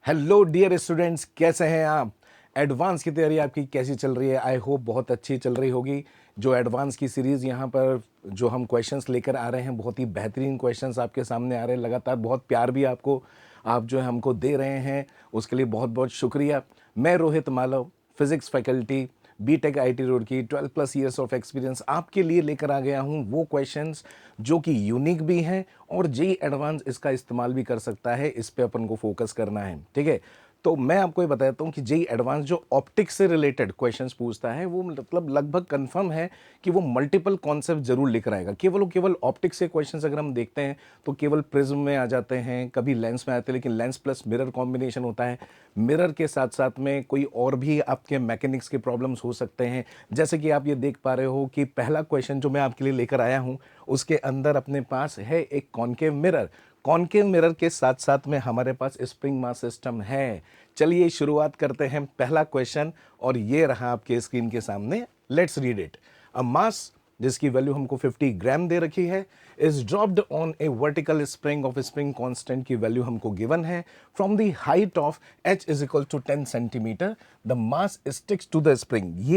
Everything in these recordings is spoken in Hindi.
हेलो डियर स्टूडेंट्स, कैसे हैं आप? एडवांस की तैयारी आपकी कैसी चल रही है? आई होप बहुत अच्छी चल रही होगी। जो एडवांस की सीरीज़ यहाँ पर जो हम क्वेश्चंस लेकर आ रहे हैं, बहुत ही बेहतरीन क्वेश्चंस आपके सामने आ रहे हैं। लगातार बहुत प्यार भी आप जो है हमको दे रहे हैं, उसके लिए बहुत बहुत शुक्रिया। मैं Rohit Malav, physics faculty, BTech IIT Roorkee, 12+ years of experience आपके लिए लेकर आ गया हूं वो क्वेश्चंस जो कि यूनिक भी हैं और जेई एडवांस इसका इस्तेमाल भी कर सकता है। इस पे अपन को फोकस करना है, ठीक है। तो मैं आपको ये बताता हूँ कि जेई एडवांस जो ऑप्टिक्स से रिलेटेड क्वेश्चंस पूछता है, वो मतलब लगभग कंफर्म है कि वो मल्टीपल कॉन्सेप्ट जरूर लेकर आएगा। केवल ऑप्टिक्स से क्वेश्चंस अगर हम देखते हैं तो केवल प्रिज्म में आ जाते हैं, कभी लेंस में आते हैं, लेकिन लेंस प्लस मिरर कॉम्बिनेशन होता है। मिरर के साथ साथ में कोई और भी आपके मैकेनिक्स के प्रॉब्लम्स हो सकते हैं। जैसे कि आप ये देख पा रहे हो कि पहला क्वेश्चन जो मैं आपके लिए लेकर आया हूँ, उसके अंदर अपने पास है एक कॉनकेव मिरर। कॉनकेव मिरर के साथ साथ में हमारे पास स्प्रिंग मास सिस्टम है। चलिए शुरुआत करते हैं पहला क्वेश्चन, और ये रहा आपके स्क्रीन के सामने। Let's read it. A mass जिसकी वैल्यू हमको 50 ग्राम दे रखी है is dropped on a vertical spring of spring constant की वैल्यू हमको गिवन है from the height of h is equal to 10 centimetre. The mass sticks to the spring.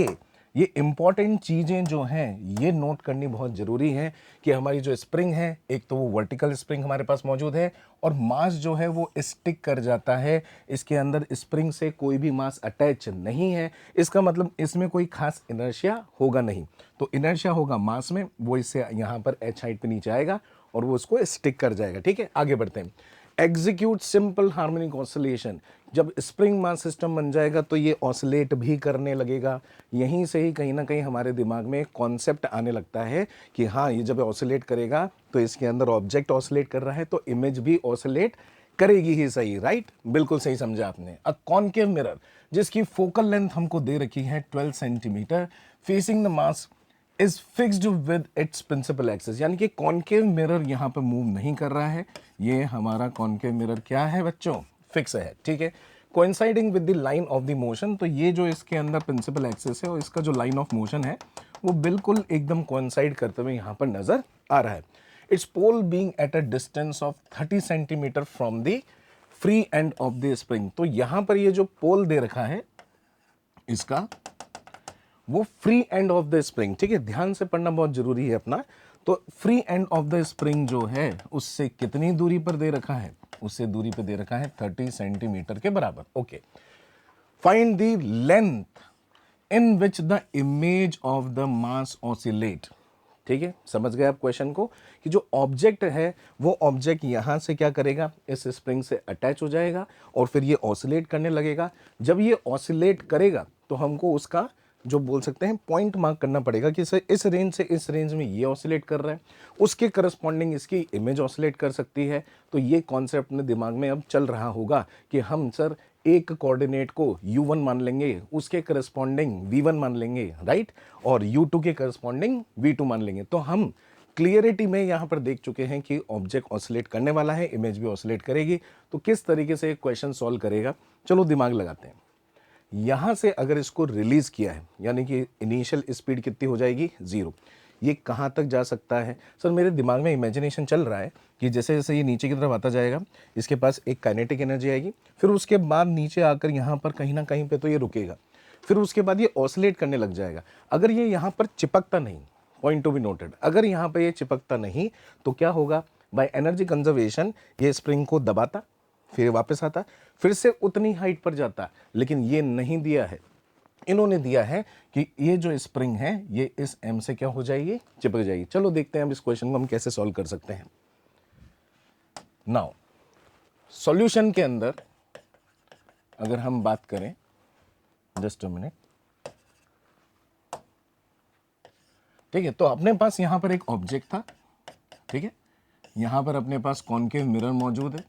ये इंपॉर्टेंट चीजें जो हैं ये नोट करनी बहुत जरूरी है कि हमारी जो स्प्रिंग है, एक तो वो वर्टिकल स्प्रिंग हमारे पास मौजूद है और मास जो है वो स्टिक कर जाता है। इसके अंदर स्प्रिंग से कोई भी मास अटैच नहीं है। इसका मतलब इसमें कोई खास इनर्शिया होगा नहीं। तो इनर्शिया होगा मास में, वो इससे यहाँ पर h हाइट पे नीचे आएगा और वो उसको स्टिक कर जाएगा। ठीक है, आगे बढ़ते हैं। Execute simple harmonic oscillation. जब स्प्रिंग मास सिस्टम बन जाएगा तो ये ऑसिलेट भी करने लगेगा। यहीं से ही कहीं ना कहीं हमारे दिमाग में कॉन्सेप्ट आने लगता है कि हाँ, ये जब ऑसिलेट करेगा तो इसके अंदर ऑब्जेक्ट ऑसिलेट कर रहा है तो इमेज भी ऑसिलेट करेगी ही। सही, राइट, बिल्कुल सही समझा आपने। अ कॉनकेव मिरर जिसकी फोकल लेंथ हमको दे रखी है 12 centimetre, facing the mass is fixed with its principal axis. यानी कि कॉनकेव मिरर यहाँ पे मूव नहीं कर रहा है। ये हमारा कॉनकेव मिरर क्या है बच्चों? फिक्स है। ठीक है, coinciding with the line of the motion. तो ये जो इसके अंदर प्रिंसिपल एक्सिस है और इसका जो लाइन ऑफ मोशन है वो बिल्कुल एकदम कोइंसाइड करते हुए यहाँ पर नजर आ रहा है। Its pole being at a distance of 30 centimetre from the free end of the spring. तो यहाँ पर ये जो पोल दे रखा है इसका वो free end of the spring, ठीक है, ध्यान से पढ़ना बहुत जरूरी है अपना। तो free end of the spring जो है उससे कितनी दूरी पर दे रखा है? उससे दूरी पर दे रखा है 30 सेंटीमीटर के बराबर। Okay, find the length in which the image of the mass oscillate. ठीक है, समझ गए आप क्वेश्चन को कि जो ऑब्जेक्ट है वो ऑब्जेक्ट यहां से क्या करेगा, इस स्प्रिंग से अटैच हो जाएगा और फिर ये ऑसिलेट करने लगेगा। जब ये ऑसिलेट करेगा तो हमको उसका जो बोल सकते हैं पॉइंट मार्क करना पड़ेगा कि सर इस रेंज से इस रेंज में ये ऑसिलेट कर रहा है, उसके करस्पॉन्डिंग इसकी इमेज ऑसिलेट कर सकती है। तो ये कॉन्सेप्ट अपने दिमाग में अब चल रहा होगा कि हम सर एक कोऑर्डिनेट को u1 मान लेंगे, उसके करस्पॉन्डिंग v1 मान लेंगे, राइट, और u2 के करस्पॉन्डिंग v2 मान लेंगे। तो हम क्लियरिटी में यहां पर देख चुके हैं कि ऑब्जेक्ट ऑसिलेट करने वाला है, इमेज भी ऑसिलेट करेगी। तो किस तरीके से क्वेश्चन सॉल्व करेगा, चलो दिमाग लगाते हैं। यहां से अगर इसको रिलीज किया है यानी कि इनिशियल स्पीड कितनी हो जाएगी? 0। ये कहां तक जा सकता है? सर मेरे दिमाग में इमेजिनेशन चल रहा है कि जैसे जैसे ये नीचे की तरफ आता जाएगा इसके पास एक काइनेटिक एनर्जी आएगी, फिर उसके बाद नीचे आकर यहां पर कहीं ना कहीं पे तो ये रुकेगा, फिर उसके बाद ये ऑसिलेट करने लग जाएगा। अगर ये यहां पर चिपकता नहीं, पॉइंट टू बी नोटेड, अगर यहां पर ये चिपकता नहीं तो क्या होगा? बाय एनर्जी कंजर्वेशन ये स्प्रिंग को दबाता, फिर वापस आता, फिर से उतनी हाइट पर जाता। लेकिन ये नहीं दिया है, इन्होंने दिया है कि ये जो स्प्रिंग है ये इस एम से क्या हो जाएगी? चिपक जाएगी। चलो देखते हैं अब इस क्वेश्चन को हम कैसे सॉल्व कर सकते हैं। नाउ सॉल्यूशन के अंदर अगर हम बात करें, जस्ट अ मिनट, ठीक है, तो अपने पास यहां पर एक ऑब्जेक्ट था, ठीक है, यहां पर अपने पास कॉनकेव मिरर मौजूद है।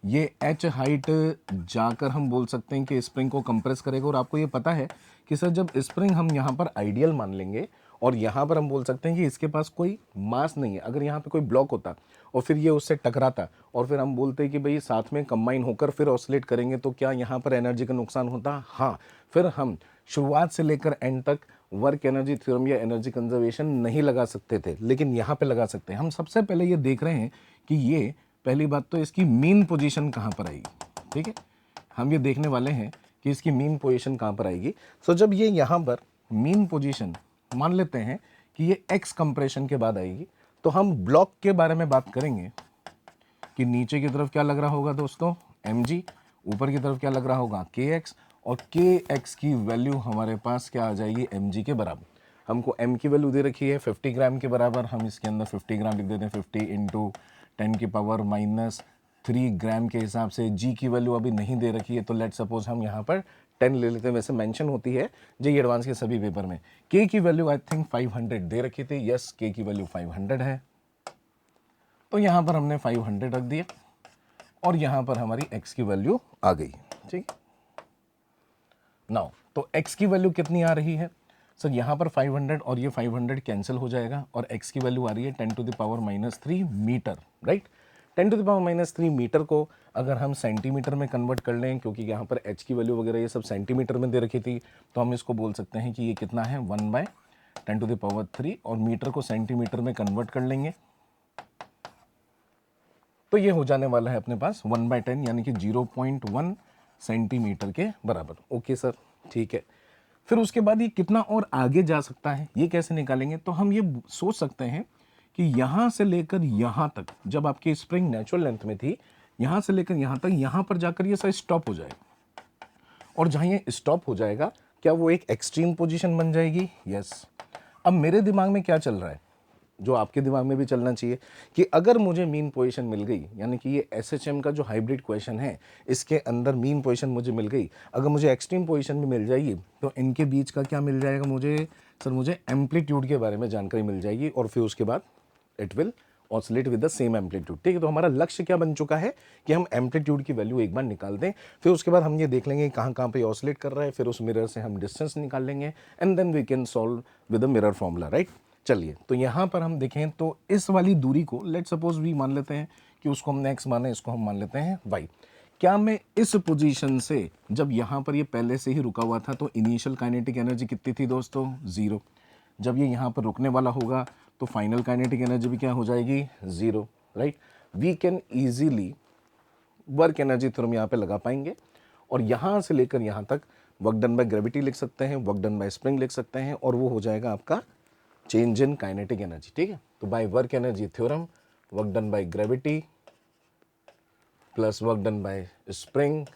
ये h हाइट जाकर हम बोल सकते हैं कि स्प्रिंग को कंप्रेस करेगा। और आपको ये पता है कि सर जब स्प्रिंग हम यहाँ पर आइडियल मान लेंगे और यहाँ पर हम बोल सकते हैं कि इसके पास कोई मास नहीं है, अगर यहाँ पे कोई ब्लॉक होता और फिर ये उससे टकराता और फिर हम बोलते हैं कि भाई साथ में कंबाइन होकर फिर ऑसिलेट करेंगे तो क्या यहाँ पर एनर्जी का नुकसान होता? हाँ, फिर हम शुरुआत से लेकर एंड तक वर्क एनर्जी थ्योरम या एनर्जी कंजर्वेशन नहीं लगा सकते थे, लेकिन यहाँ पे लगा सकते हैं। हम सबसे पहले ये देख रहे हैं कि ये पहली बात तो इसकी मीन पोजीशन कहां पर आएगी। ठीक है, हम ये देखने वाले हैं कि इसकी मीन पोजीशन कहाँ पर आएगी। सो जब ये यहाँ पर मीन पोजीशन मान लेते हैं कि ये एक्स कंप्रेशन के बाद आएगी, तो हम ब्लॉक के बारे में बात करेंगे कि नीचे की तरफ क्या लग रहा होगा दोस्तों, mg, ऊपर की तरफ क्या लग रहा होगा, kx, और kx की वैल्यू हमारे पास क्या आ जाएगी, mg के बराबर। हमको m की वैल्यू दे रखी है 50 ग्राम के बराबर, हम इसके अंदर 50 ग्राम लिख देते हैं, 50 इंटू 10⁻³ ग्राम के हिसाब से। g की वैल्यू अभी नहीं दे रखी है, तो लेट सपोज हम यहाँ पर 10 ले लेते हैं, वैसे मेंशन होती है जी एडवांस के सभी पेपर में। k की वैल्यू आई थिंक 500 दे रखी थी, यस k की वैल्यू 500 है, तो यहाँ पर हमने 500 रख दिया और यहाँ पर हमारी x की वैल्यू आ गई। ठीक, नाउ तो x की वैल्यू कितनी आ रही है सर, यहाँ पर 500 और ये 500 कैंसिल हो जाएगा और x की वैल्यू आ रही है 10⁻³ मीटर, राइट। 10⁻³ मीटर को अगर हम सेंटीमीटर में कन्वर्ट कर लें, क्योंकि यहाँ पर h की वैल्यू वगैरह ये सब सेंटीमीटर में दे रखी थी, तो हम इसको बोल सकते हैं कि ये कितना है 1/10⁻³ और मीटर को सेंटीमीटर में कन्वर्ट कर लेंगे तो ये हो जाने वाला है अपने पास 1/10 यानी कि 0.1 सेंटीमीटर के बराबर। ओके सर, ठीक है। फिर उसके बाद ये कितना और आगे जा सकता है, ये कैसे निकालेंगे, तो हम ये सोच सकते हैं कि यहाँ से लेकर यहाँ तक, जब आपकी स्प्रिंग नेचुरल लेंथ में थी, यहाँ से लेकर यहाँ तक, यहाँ पर जाकर ये सर स्टॉप हो जाएगा, और जहाँ ये स्टॉप हो जाएगा क्या वो एक एक्सट्रीम पोजीशन बन जाएगी, यस। अब मेरे दिमाग में क्या चल रहा है, जो आपके दिमाग में भी चलना चाहिए, कि अगर मुझे मीन पोजीशन मिल गई, यानी कि ये एसएचएम का जो हाइब्रिड क्वेश्चन है इसके अंदर मीन पोजीशन मुझे मिल गई, अगर मुझे एक्सट्रीम पोजीशन भी मिल जाएगी तो इनके बीच का क्या मिल जाएगा मुझे सर, मुझे एम्पलीट्यूड के बारे में जानकारी मिल जाएगी, और फिर उसके बाद it will oscillate with the same amplitude. ठीक है, तो हमारा लक्ष्य क्या बन चुका है कि हम एम्पलीट्यूड की वैल्यू एक बार निकाल दें, फिर उसके बाद हम ये देख लेंगे कहाँ कहाँ पे ऑसिलेट कर रहा है, फिर उस मिरर से हम डिस्टेंस निकाल लेंगे and then we can solve with the mirror formula, right. चलिए, तो यहाँ पर हम देखें तो इस वाली दूरी को लेट सपोज वी मान लेते हैं कि उसको हमने x माना, इसको हम मान लेते हैं y। क्या मैं इस पोजीशन से, जब यहाँ पर ये पहले से ही रुका हुआ था, तो इनिशियल काइनेटिक एनर्जी कितनी थी दोस्तों, 0। जब ये यहाँ पर रुकने वाला होगा तो फाइनल काइनेटिक एनर्जी भी क्या हो जाएगी, 0, right. We can easily work energy theorem यहाँ पे लगा पाएंगे, और यहाँ से लेकर यहाँ तक वर्क डन बाय ग्रेविटी लिख सकते हैं, वर्क डन बाय स्प्रिंग लिख सकते हैं, और वो हो जाएगा आपका चेंज इन काइनेटिक एनर्जी। ठीक है, तो by work energy theorem, work done by gravity plus work done by spring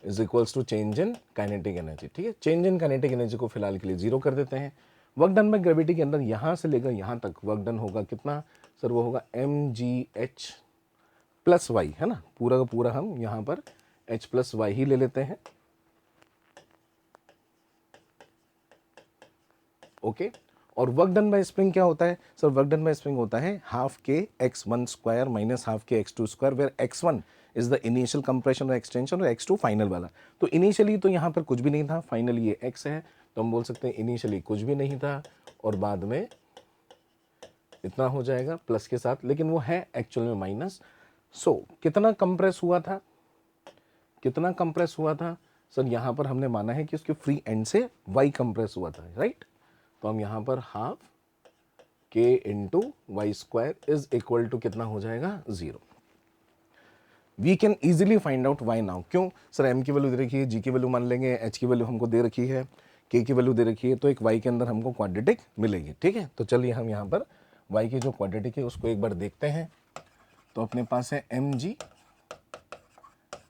is equals to change in kinetic energy. ठीक है, चेंज इन काइनेटिक एनर्जी को फिलहाल के लिए 0 कर देते हैं। वर्क डन बाय ग्रेविटी के अंदर यहाँ से लेकर यहाँ तक वर्क डन होगा कितना सर, वो होगा mgh प्लस वाई, है ना, पूरा का पूरा हम यहाँ पर h प्लस वाई ही ले लेते हैं। ओके, और वर्क डन बाय स्प्रिंग क्या होता है sir, work done by spring होता है हाफ के x1 square minus half k x2 square, where x1 is the initial compression और एक्सटेंशन और x2 फाइनल वाला। तो इनिशियली तो यहाँ पर कुछ भी नहीं था, फाइनली ये x है, तो हम बोल सकते हैं इनिशियली कुछ भी नहीं था और बाद में इतना हो जाएगा प्लस के साथ, लेकिन वो है एक्चुअल में माइनस। सो कितना कंप्रेस हुआ था, कितना कंप्रेस हुआ था सर, यहाँ पर हमने माना है कि उसके फ्री एंड से y कंप्रेस हुआ था, राइट। तो हम यहाँ पर half k into Y square is equal to कितना हो जाएगा, 0। We can easily find out y now. क्यों सर, m की वैल्यू दे रखी है, g की वैल्यू मान लेंगे, h की वैल्यू हमको दे रखी है, k की वैल्यू दे रखी है, तो एक y के अंदर हमको क्वाड्रेटिक मिलेगी। ठीक है, तो चलिए हम यहाँ पर y की जो क्वाड्रेटिक है उसको एक बार देखते हैं। तो अपने पास है mg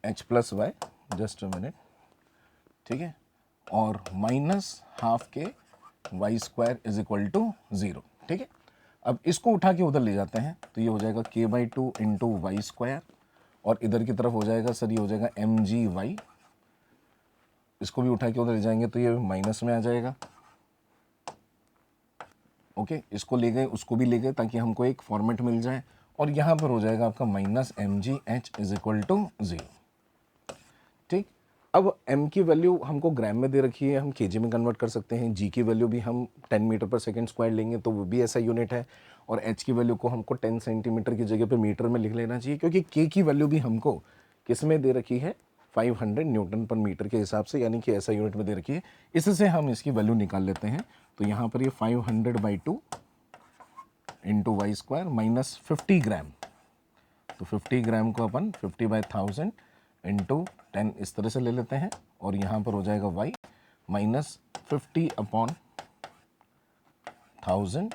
h plus Y, just a minute, ठीक है, और minus half K Y square is equal to 0। ठीक है, अब इसको उठा के उधर ले जाते हैं तो ये हो जाएगा k/2 इंटू वाई स्क्वायर, और इधर की तरफ हो जाएगा सर, ये हो जाएगा mgy, इसको भी उठा के उधर ले जाएंगे तो ये माइनस में आ जाएगा। ओके, इसको ले गए, उसको भी ले गए ताकि हमको एक फॉर्मेट मिल जाए, और यहाँ पर हो जाएगा आपका minus mgh is equal to 0। ठीक, अब m की वैल्यू हमको ग्राम में दे रखी है, हम kg में कन्वर्ट कर सकते हैं, g की वैल्यू भी हम 10 मीटर पर सेकेंड स्क्वायर लेंगे तो वो भी ऐसा यूनिट है, और h की वैल्यू को हमको 10 सेंटीमीटर की जगह पे मीटर में लिख लेना चाहिए, क्योंकि k की वैल्यू भी हमको किस में दे रखी है, 500 न्यूटन पर मीटर के हिसाब से, यानी कि ऐसा यूनिट में दे रखी है। इससे हम इसकी वैल्यू निकाल लेते हैं, तो यहाँ पर ये 500/2 इंटू वाई स्क्वायर माइनस 50 ग्राम, तो 50 ग्राम को अपन 50/1000 इंटू 10 इस तरह से ले लेते हैं, और यहाँ पर हो जाएगा y माइनस 50/1000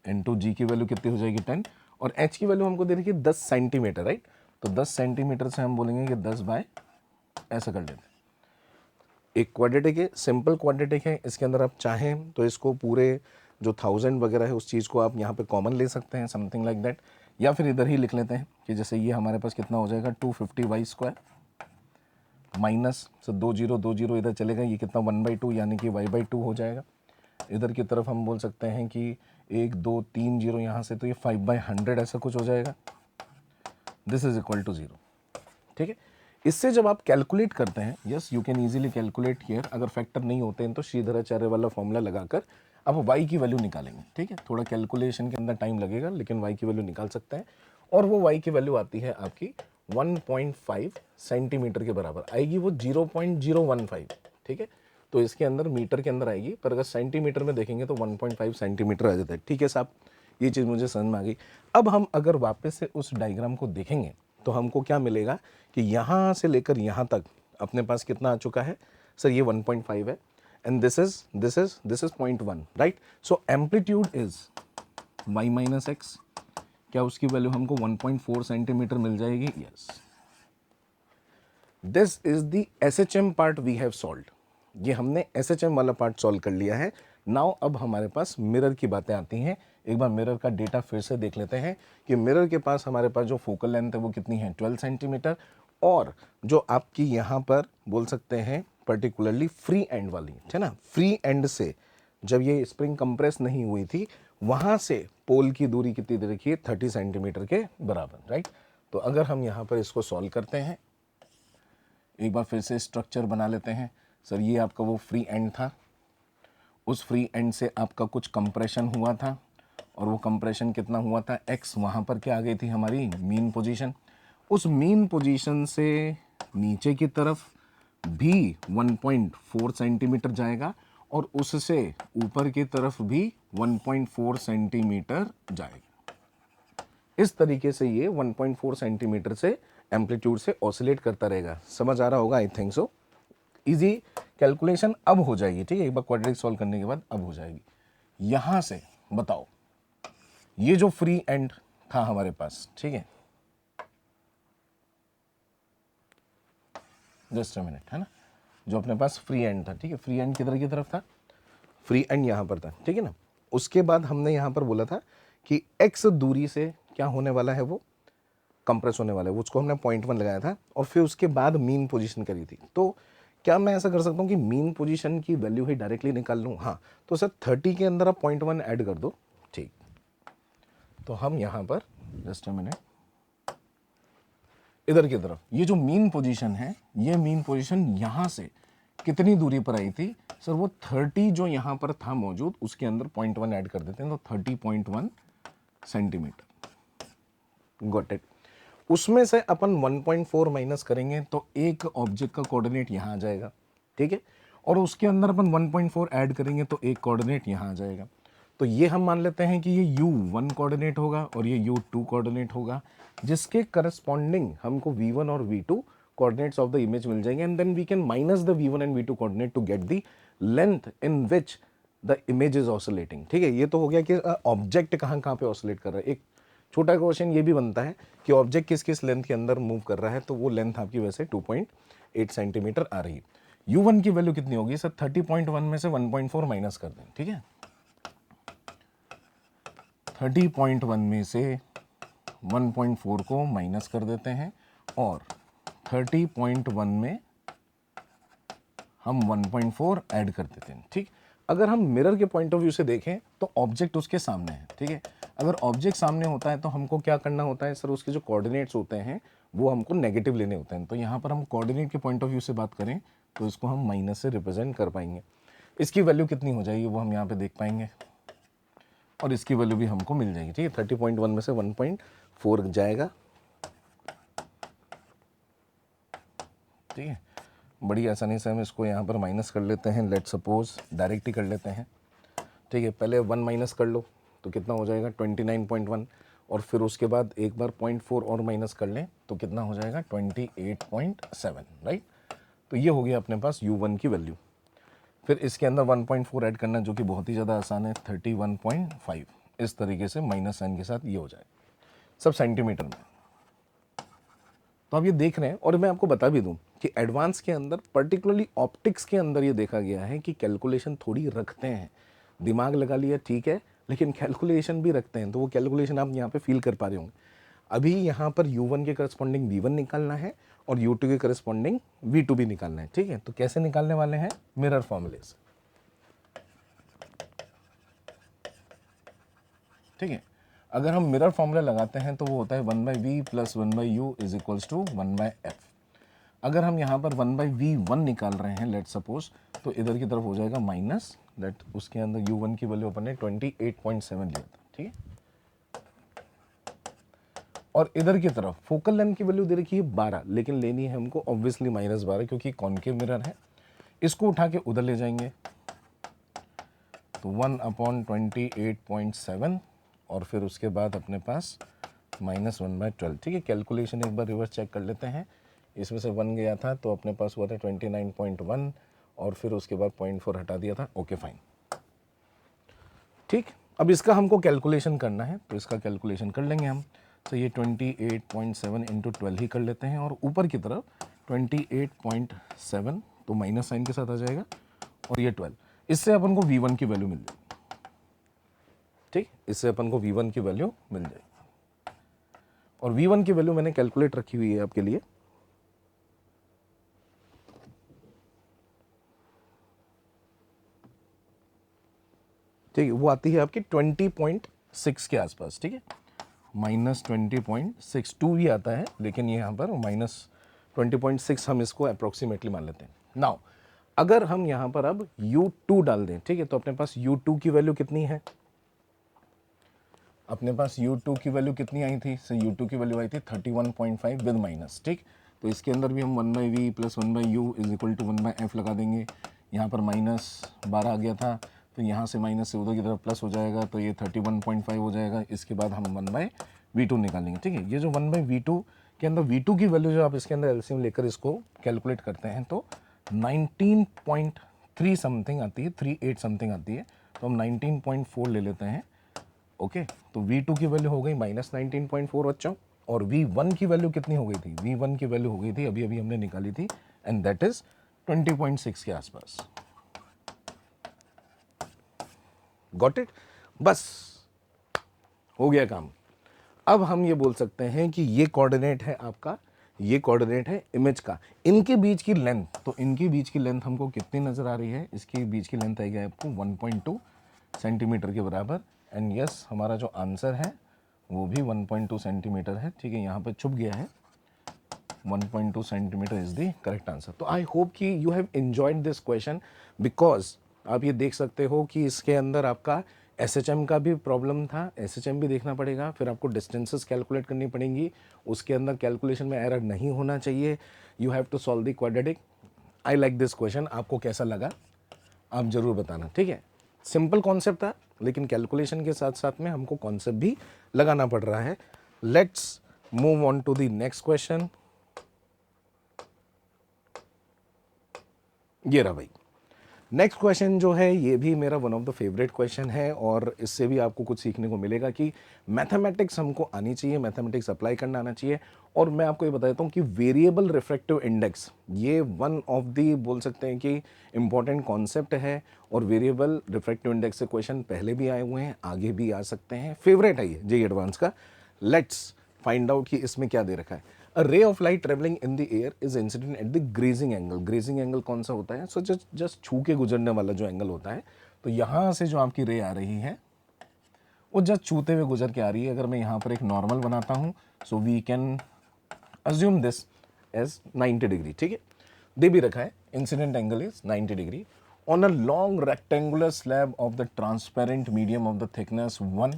इंटू जी की वैल्यू कितनी हो जाएगी 10, और h की वैल्यू हमको दे रखी है 10 सेंटीमीटर, राइट। तो 10 सेंटीमीटर से हम बोलेंगे कि 10 बाय ऐसा कर लेते हैं। एक क्वाड्रेटिक है, सिंपल क्वाड्रेटिक है, इसके अंदर आप चाहें तो इसको पूरे जो 1000 वगैरह है उस चीज़ को आप यहाँ पे कॉमन ले सकते हैं, समथिंग लाइक दैट, या फिर इधर ही लिख लेते हैं कि जैसे ये हमारे पास कितना हो जाएगा 250y² माइनस से 2 0 इधर चलेगा, ये कितना 1/2 यानी कि y/2 हो जाएगा। इधर की तरफ हम बोल सकते हैं कि 1 2 3 0 यहाँ से, तो ये 5/100 ऐसा कुछ हो जाएगा। दिस इज इक्वल टू 0, ठीक है। इससे जब आप कैलकुलेट करते हैं, yes you can easily calculate here, अगर फैक्टर नहीं होते हैं तो श्रीधराचार्य वाला फॉर्मूला लगाकर आप y की वैल्यू निकालेंगे, ठीक है। थोड़ा कैलकुलेशन के अंदर टाइम लगेगा, लेकिन y की वैल्यू निकाल सकते हैं, और वो y की वैल्यू आती है आपकी 1.5 सेंटीमीटर के बराबर आएगी, वो 0.015, ठीक है। तो इसके अंदर मीटर के अंदर आएगी, पर अगर सेंटीमीटर में देखेंगे तो 1.5 सेंटीमीटर आ जाता है, ठीक है साहब। ये चीज़ मुझे समझ में आ गई। अब हम अगर वापस से उस डायग्राम को देखेंगे तो हमको क्या मिलेगा कि यहाँ से लेकर यहाँ तक अपने पास कितना आ चुका है सर, ये 1.5 है, and this is 0.1, right. So amplitude is y minus X, क्या उसकी वैल्यू हमको 1.4 सेंटीमीटर मिल जाएगी, yes. This is the SHM part we have solved, ये हमने SHM वाला पार्ट सॉल्व कर लिया है। नाउ अब हमारे पास मिरर की बातें आती हैं। एक बार मिरर का डेटा फिर से देख लेते हैं कि मिरर के पास हमारे पास जो फोकल लेंथ है वो कितनी है 12 सेंटीमीटर, और जो आपकी यहाँ पर बोल सकते हैं पर्टिकुलरली फ्री एंड वाली, है ना, फ्री एंड से जब ये स्प्रिंग कंप्रेस नहीं हुई थी वहाँ से पोल की दूरी कितनी दे रखी है 30 सेंटीमीटर के बराबर, राइट। तो अगर हम यहाँ पर इसको सॉल्व करते हैं, एक बार फिर से स्ट्रक्चर बना लेते हैं। सर ये आपका वो फ्री एंड था, उस फ्री एंड से आपका कुछ कंप्रेशन हुआ था, और वो कंप्रेशन कितना हुआ था x, वहाँ पर क्या आ गई थी हमारी मीन पोजीशन। उस मीन पोजीशन से नीचे की तरफ भी 1.4 सेंटीमीटर जाएगा, और उससे ऊपर की तरफ भी 1.4 सेंटीमीटर जाएगा। इस तरीके से ये 1.4 सेंटीमीटर से एम्पलीट्यूड से ऑसिलेट करता रहेगा। समझ आ रहा होगा, I think so. Easy calculation अब हो जाएगी, ठीक है, एक बार क्वाड्रेटिक सॉल्व करने के बाद अब हो जाएगी। यहां से बताओ, ये जो फ्री एंड था हमारे पास, ठीक है, जस्ट अ मिनट, है ना, जो अपने पास फ्री एंड था, ठीक है, फ्री एंड किधर की तरफ था, फ्री एंड यहां पर था, ठीक है ना। उसके बाद हमने यहां पर बोला था कि x दूरी से क्या होने वाला है, वो कंप्रेस होने वाला है, उसको हमने 0.1 लगाया था, और फिर उसके बाद मीन पोजीशन करी थी। तो क्या मैं ऐसा कर सकता हूँ कि मीन पोजीशन की वैल्यू ही डायरेक्टली निकाल लूँ? हाँ, तो सर 30 के अंदर आप 0.1 ऐड कर दो, ठीक। तो हम यहाँ पर जस्ट अ मिनट, इधर की तरफ ये जो मीन पोजीशन है, ये मीन पोजीशन यहाँ से कितनी दूरी पर आई थी सर, वो 30 जो यहाँ पर था मौजूद उसके अंदर 0.1 ऐड कर देते हैं, तो 30.1 सेंटीमीटर। Got it. उसमें से अपन 1.4 माइनस करेंगे तो एक ऑब्जेक्ट का कोऑर्डिनेट यहाँ आ जाएगा, ठीक है, और उसके अंदर अपन 1.4 ऐड करेंगे तो एक कोऑर्डिनेट यहाँ आ जाएगा। तो ये हम मान लेते हैं कि ये u1 कोऑर्डिनेट होगा और ये u2 कोऑर्डिनेट होगा, जिसके करस्पॉन्डिंग हमको v1 और v2 coordinates of the image मिल जाएंगे, and then we can minus the v1 and v2 coordinate to get the length in which the image is oscillating, ठीक है। ये तो हो गया कि ऑब्जेक्ट कहाँ कहाँ पे ऑसिलेट कर रहा है। एक छोटा क्वेश्चन ये भी बनता है कि ऑब्जेक्ट किस किस लेंथ के अंदर मूव कर रहा है, तो वो लेंथ आपकी वैसे 2.8 सेंटीमीटर आ रही है। u1 की वैल्यू कितनी होगी सर, 30.1 में से 1.4 माइनस कर दें, ठीक है, 30.1 में से 1.4 को माइनस कर देते हैं, और 30.1 में हम 1.4 ऐड कर देते हैं, ठीक। अगर हम मिरर के पॉइंट ऑफ व्यू से देखें तो ऑब्जेक्ट उसके सामने है, ठीक है। अगर ऑब्जेक्ट सामने होता है तो हमको क्या करना होता है सर, उसके जो कोऑर्डिनेट्स होते हैं वो हमको नेगेटिव लेने होते हैं। तो यहाँ पर हम कोऑर्डिनेट के पॉइंट ऑफ व्यू से बात करें तो इसको हम माइनस से रिप्रेजेंट कर पाएंगे। इसकी वैल्यू कितनी हो जाएगी वो हम यहाँ पे देख पाएंगे, और इसकी वैल्यू भी हमको मिल जाएगी, ठीक है। 30.1 में से 1.4 जाएगा, ठीक है। बड़ी आसानी से हम इसको यहाँ पर माइनस कर लेते हैं, लेट सपोज डायरेक्ट ही कर लेते हैं, ठीक है। पहले 1 माइनस कर लो तो कितना हो जाएगा 29.1, और फिर उसके बाद एक बार 0.4 और माइनस कर लें तो कितना हो जाएगा 28.7, राइट। तो ये हो गया अपने पास U1 की वैल्यू। फिर इसके अंदर 1.4 ऐड करना जो कि बहुत ही ज़्यादा आसान है, 31.5। इस तरीके से माइनस साइन के साथ ये हो जाए, सब सेंटीमीटर में। तो आप ये देख रहे हैं, और मैं आपको बता भी दूं कि एडवांस के अंदर पर्टिकुलरली ऑप्टिक्स के अंदर ये देखा गया है कि कैलकुलेशन थोड़ी रखते हैं। दिमाग लगा लिया ठीक है, लेकिन कैलकुलेशन भी रखते हैं। तो वो कैलकुलेशन आप यहाँ पे फील कर पा रहे होंगे। अभी यहाँ पर U1 के करस्पॉन्डिंग V1 निकालना है और U2 के करस्पॉन्डिंग V2 भी निकालना है, ठीक है। तो कैसे निकालने वाले हैं, मिरर फॉर्मूले से, ठीक है। अगर हम मिरर फॉर्मूला लगाते हैं तो वो होता है 1/v plus 1/u is equals to 1/f। अगर हम यहाँ पर 1/v1 निकाल रहे हैं लेट सपोज, तो इधर की तरफ हो जाएगा माइनस दैट, उसके अंदर U1 की वैल्यू अपन ने 28.7 लिया था, ठीक है। और इधर की तरफ फोकल लेंथ की वैल्यू दे रखी है 12, लेकिन लेनी है हमको ऑब्वियसली -12 क्योंकि कॉनकेव मिरर है। इसको उठा के उधर ले जाएंगे तो 1/28.7 और फिर उसके बाद अपने पास -1/12, ठीक है। कैलकुलेशन एक बार रिवर्स चेक कर लेते हैं। इसमें से 1 गया था तो अपने पास हुआ था 29.1 और फिर उसके बाद 0.4 हटा दिया था, ओके फाइन, ठीक। अब इसका हमको कैलकुलेशन करना है तो इसका कैलकुलेशन कर लेंगे हम। तो ये 28.7 × 12 ही कर लेते हैं और ऊपर की तरफ 28.7 तो माइनस साइन के साथ आ जाएगा और ये 12। इससे अपन को V1 की वैल्यू मिल जाएगी, ठीक। इससे अपन को V1 की वैल्यू मिल जाएगी और V1 की वैल्यू मैंने कैलकुलेट रखी हुई है आपके लिए। ठीक है, वो आती है आपकी 20.6 के आसपास, ठीक है। -20.6, 2 भी आता है लेकिन ये यहाँ पर -20.6 हम इसको अप्रोक्सीमेटली मान लेते हैं। नाउ अगर हम यहाँ पर अब U2 डाल दें, ठीक है, तो अपने पास U2 की वैल्यू कितनी है, अपने पास U2 की वैल्यू कितनी आई थी, सो U2 की वैल्यू आई थी 31.5 विद माइनस, ठीक। तो इसके अंदर भी हम 1/v plus 1/u is equal to 1/f लगा देंगे। यहाँ पर -12 आ गया था तो यहाँ से माइनस से उधर की तरफ प्लस हो जाएगा तो ये 31.5 हो जाएगा। इसके बाद हम 1/v2 निकालेंगे, ठीक है। ये जो 1/v2 के अंदर V2 की वैल्यू जो आप इसके अंदर एलसीएम लेकर इसको कैलकुलेट करते हैं तो 19.3 समथिंग आती है, 38 समथिंग आती है। तो हम 19.4 ले लेते हैं, ओके। तो V2 की वैल्यू हो गई -19.4 बच्चों, और V1 की वैल्यू कितनी हो गई थी, V1 की वैल्यू हो गई थी अभी अभी हमने निकाली थी एंड दैट इज 20.6 के आसपास। गॉट इट, बस हो गया काम। अब हम ये बोल सकते हैं कि ये कोऑर्डिनेट है आपका, ये कोऑर्डिनेट है इमेज का, इनके बीच की लेंथ, तो इनके बीच की लेंथ हमको कितनी नजर आ रही है, इसके बीच की लेंथ आएगी आपको 1.2 सेंटीमीटर के बराबर। एंड यस, हमारा जो आंसर है वो भी 1.2 सेंटीमीटर है, ठीक है। यहाँ पर छुप गया है 1.2 centimetre is the correct answer. तो आई होप कि you have enjoyed this question because आप ये देख सकते हो कि इसके अंदर आपका SHM का भी प्रॉब्लम था, SHM भी देखना पड़ेगा, फिर आपको डिस्टेंसेस कैलकुलेट करनी पड़ेंगी, उसके अंदर कैलकुलेशन में एरर नहीं होना चाहिए। You have to solve the quadratic. I like this question, आपको कैसा लगा आप जरूर बताना, ठीक है। सिंपल कॉन्सेप्ट था लेकिन कैलकुलेशन के साथ साथ में हमको कॉन्सेप्ट भी लगाना पड़ रहा है। Let's move on to the next question. ये रहा भाई नेक्स्ट क्वेश्चन जो है, ये भी मेरा one of the favourite question है और इससे भी आपको कुछ सीखने को मिलेगा कि मैथमेटिक्स हमको आनी चाहिए, मैथमेटिक्स अप्लाई करना आना चाहिए। और मैं आपको ये बता देता हूँ कि वेरिएबल रिफ्रैक्टिव इंडेक्स ये वन ऑफ दी बोल सकते हैं कि इम्पॉर्टेंट कॉन्सेप्ट है और वेरिएबल रिफ्रैक्टिव इंडेक्स से क्वेश्चन पहले भी आए हुए हैं, आगे भी आ सकते हैं, फेवरेट है ये जेईई एडवांस का। लेट्स फाइंड आउट कि इसमें क्या दे रखा है। A ray of light traveling in the air is incident at the grazing angle। grazing angle कौन सा होता है, सो जस्ट छू के गुजरने वाला जो एंगल होता है। तो यहाँ से जो आपकी रे आ रही है वो जस्ट छूते हुए गुजर के आ रही है। अगर मैं यहाँ पर एक नॉर्मल बनाता हूँ so we can assume this as 90 degree, ठीक है। दे भी रखा है incident angle is 90 degree on a long rectangular slab of the transparent medium of the thickness 1,